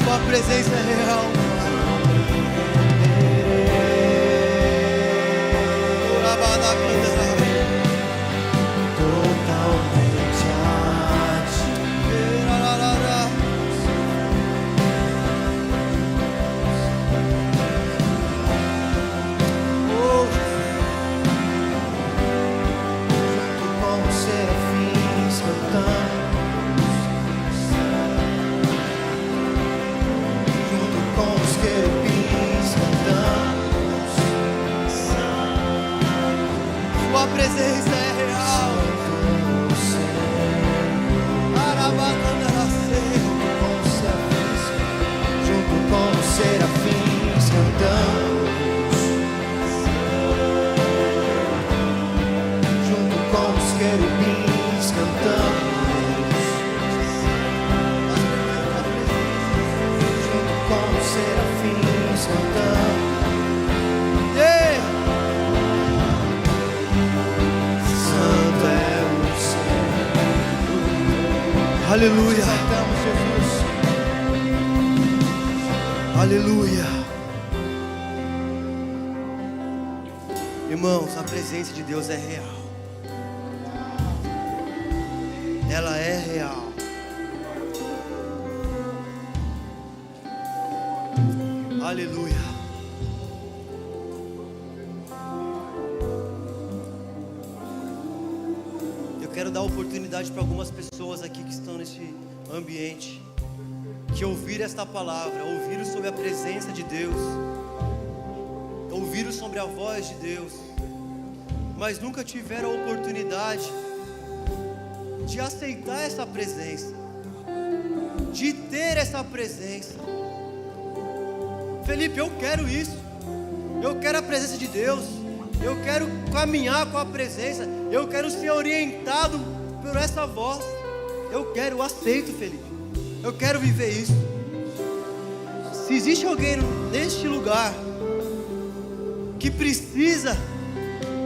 Sua presença é real. Totalmente a ti. Oh, Junto com os serafins cantamos, junto com os querubins cantamos, sua presença é real. junto com os serafins cantamos, junto com os querubins cantamos, junto com os serafins cantamos. Yeah. Santo é o Senhor. Aleluia. Cantamos, Jesus. Aleluia. Irmãos, a presença de Deus é real. Ela é real. Aleluia. Eu quero dar oportunidade para algumas pessoas aqui que estão nesse ambiente, que ouviram esta palavra, ouviram sobre a presença de Deus, ouviram sobre a voz de Deus, mas nunca tiveram a oportunidade de aceitar essa presença, de ter essa presença. Felipe, eu quero isso, eu quero a presença de Deus, eu quero caminhar com a presença, eu quero ser orientado por essa voz, eu aceito, Felipe, eu quero viver isso. Se existe alguém neste lugar que precisa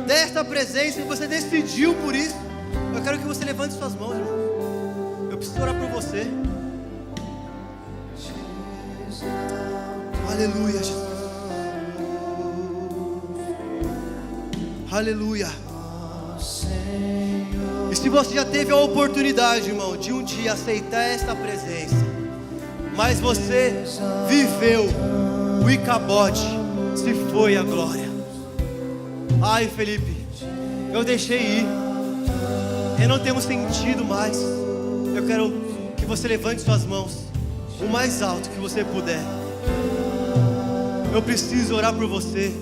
desta presença e você decidiu por isso, eu quero que você levante suas mãos, irmão. Eu preciso orar por você. Aleluia, Jesus. Aleluia. E se você já teve a oportunidade, irmão, de um dia aceitar esta presença, mas você viveu o Icabote, se foi a glória. Ai, Felipe, eu deixei ir, eu não tenho sentido mais. Eu quero que você levante suas mãos. o mais alto que você puder. Eu preciso orar por você.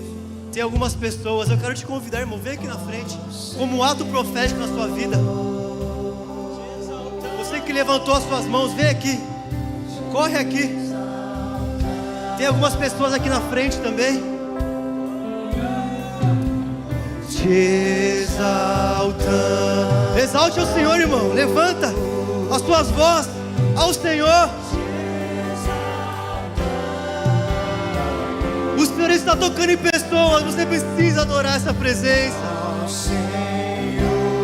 Tem algumas pessoas, eu quero te convidar, irmão, vem aqui na frente, como um ato profético na sua vida. Você que levantou as suas mãos, vem aqui, corre aqui. Tem algumas pessoas aqui na frente também. Te exaltamos. Exalte ao Senhor, irmão, levanta as suas vozes ao Senhor. O Senhor está tocando em pessoas. Você precisa adorar essa presença.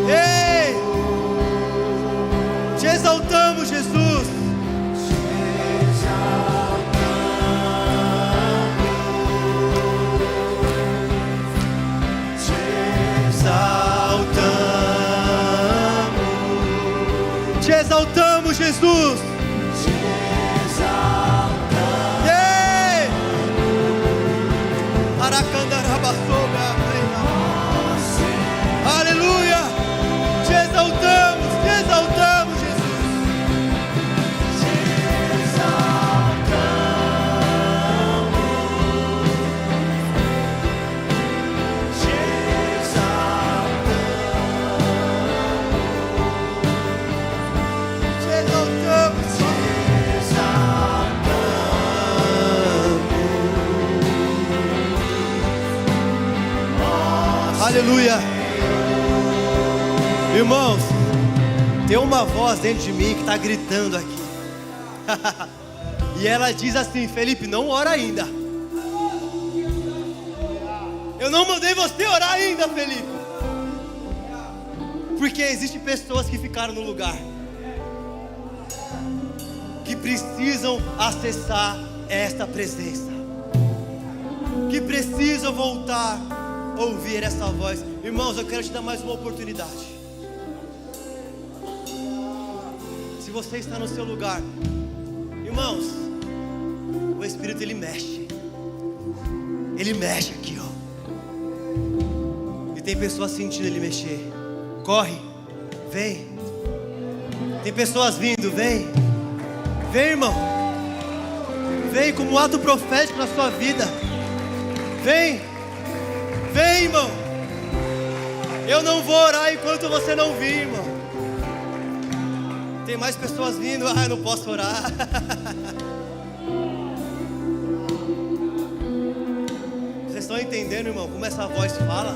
Ei! Te exaltamos, Jesus. Te exaltamos, Jesus. Aleluia. Te exaltamos, Jesus. Aleluia. Irmãos, tem uma voz dentro de mim que está gritando aqui. E ela diz assim: Felipe, não ora ainda. Eu não mandei você orar ainda, Felipe. Porque existem pessoas que ficaram no lugar, que precisam acessar esta presença, que precisam voltar a ouvir essa voz. Irmãos, eu quero te dar mais uma oportunidade. Se você está no seu lugar, irmãos, o Espírito ele mexe aqui, ó. E tem pessoas sentindo ele mexer. Corre, vem. Tem pessoas vindo, vem. Vem, irmão. Vem como um ato profético na sua vida. Vem, vem, irmão. Eu não vou orar enquanto você não vir, irmão. Tem mais pessoas vindo. Ah, eu não posso orar. Vocês estão entendendo, irmão, como essa voz fala?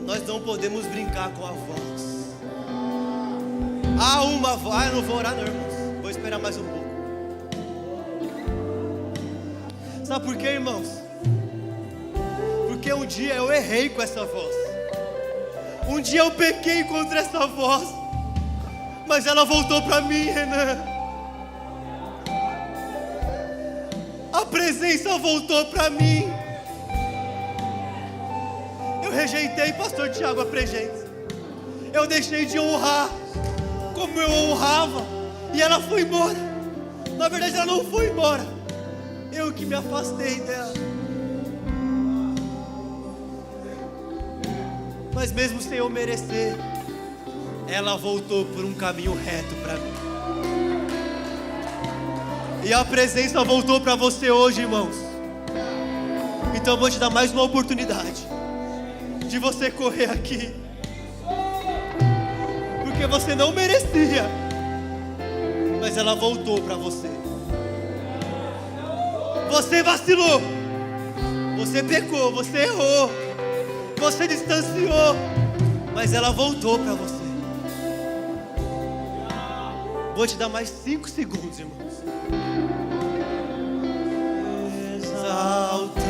Nós não podemos brincar com a voz. Ah, uma voz. Ah, eu não vou orar não, irmãos. Vou esperar mais um pouco. Sabe por quê, irmãos? Porque um dia eu errei com essa voz. Um dia eu pequei contra essa voz. Mas ela voltou para mim, Renan. A presença voltou para mim. Eu rejeitei, pastor Tiago, a presença. Eu deixei de honrar como eu honrava. E ela foi embora. Na verdade ela não foi embora. Eu que me afastei dela. Mas mesmo sem eu merecer, ela voltou por um caminho reto para mim. E a presença voltou para você hoje, irmãos. Então eu vou te dar mais uma oportunidade de você correr aqui, porque você não merecia, mas ela voltou para você. Você vacilou, você pecou, você errou, você distanciou, mas ela voltou para você. Vou te dar mais 5 segundos, irmãos. Exaltamos,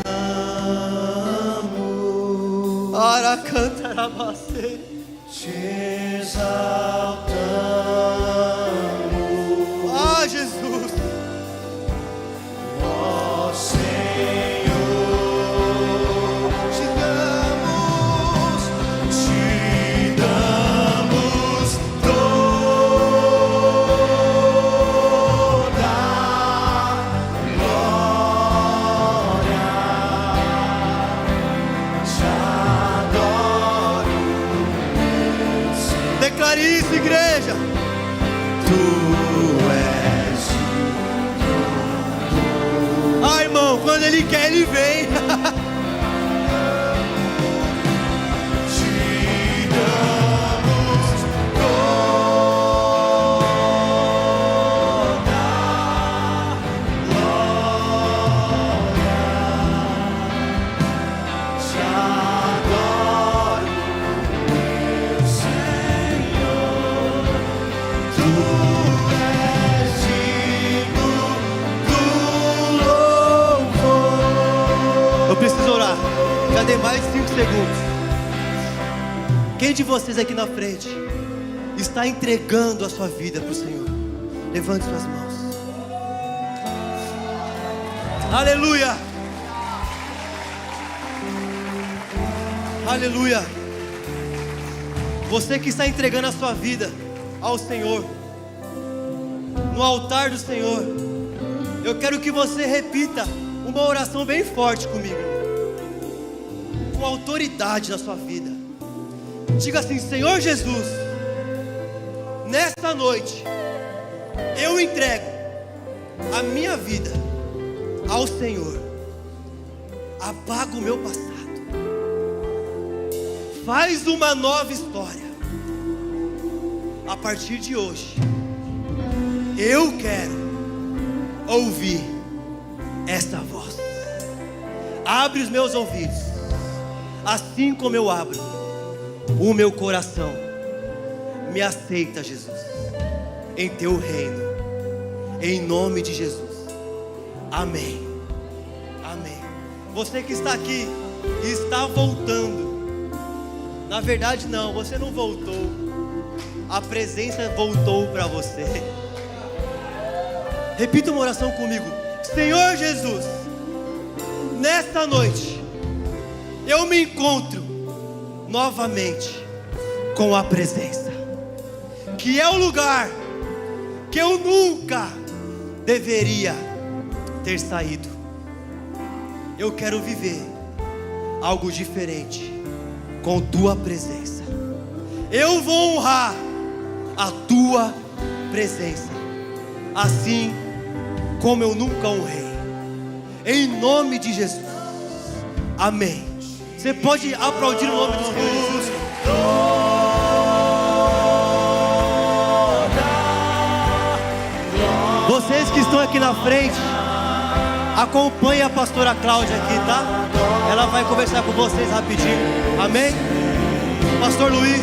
ora cantará você. Te exaltamos, Ah, Jesus, ó Senhor, te damos toda glória, te adoro. declare isso, igreja. Ele quer, Ele vem. Eu preciso orar. Já dei mais de 5 segundos. Quem de vocês aqui na frente está entregando a sua vida para o Senhor? Levante suas mãos. Aleluia. Aleluia. Você que está entregando a sua vida ao Senhor, no altar do Senhor, eu quero que você repita uma oração bem forte comigo, com autoridade na sua vida. Diga assim: Senhor Jesus, nesta noite eu entrego a minha vida ao Senhor. Apaga o meu passado, faz uma nova história. A partir de hoje eu quero ouvir esta voz. Abre os meus ouvidos, assim como eu abro o meu coração. Me aceita, Jesus, em teu reino, em nome de Jesus. Amém. Amém. Você que está aqui e está voltando, na verdade não, você não voltou, a presença voltou para você. Repita uma oração comigo: Senhor Jesus, nesta noite eu me encontro novamente com a presença, que é o lugar que eu nunca deveria ter saído. Eu quero viver algo diferente com tua presença. Eu vou honrar a tua presença, assim como eu nunca honrei, em nome de Jesus. Amém. Você pode aplaudir o nome do Senhor Jesus? Vocês que estão aqui na frente, acompanhe a pastora Cláudia aqui, tá? Ela vai conversar com vocês rapidinho. Amém? Pastor Luiz.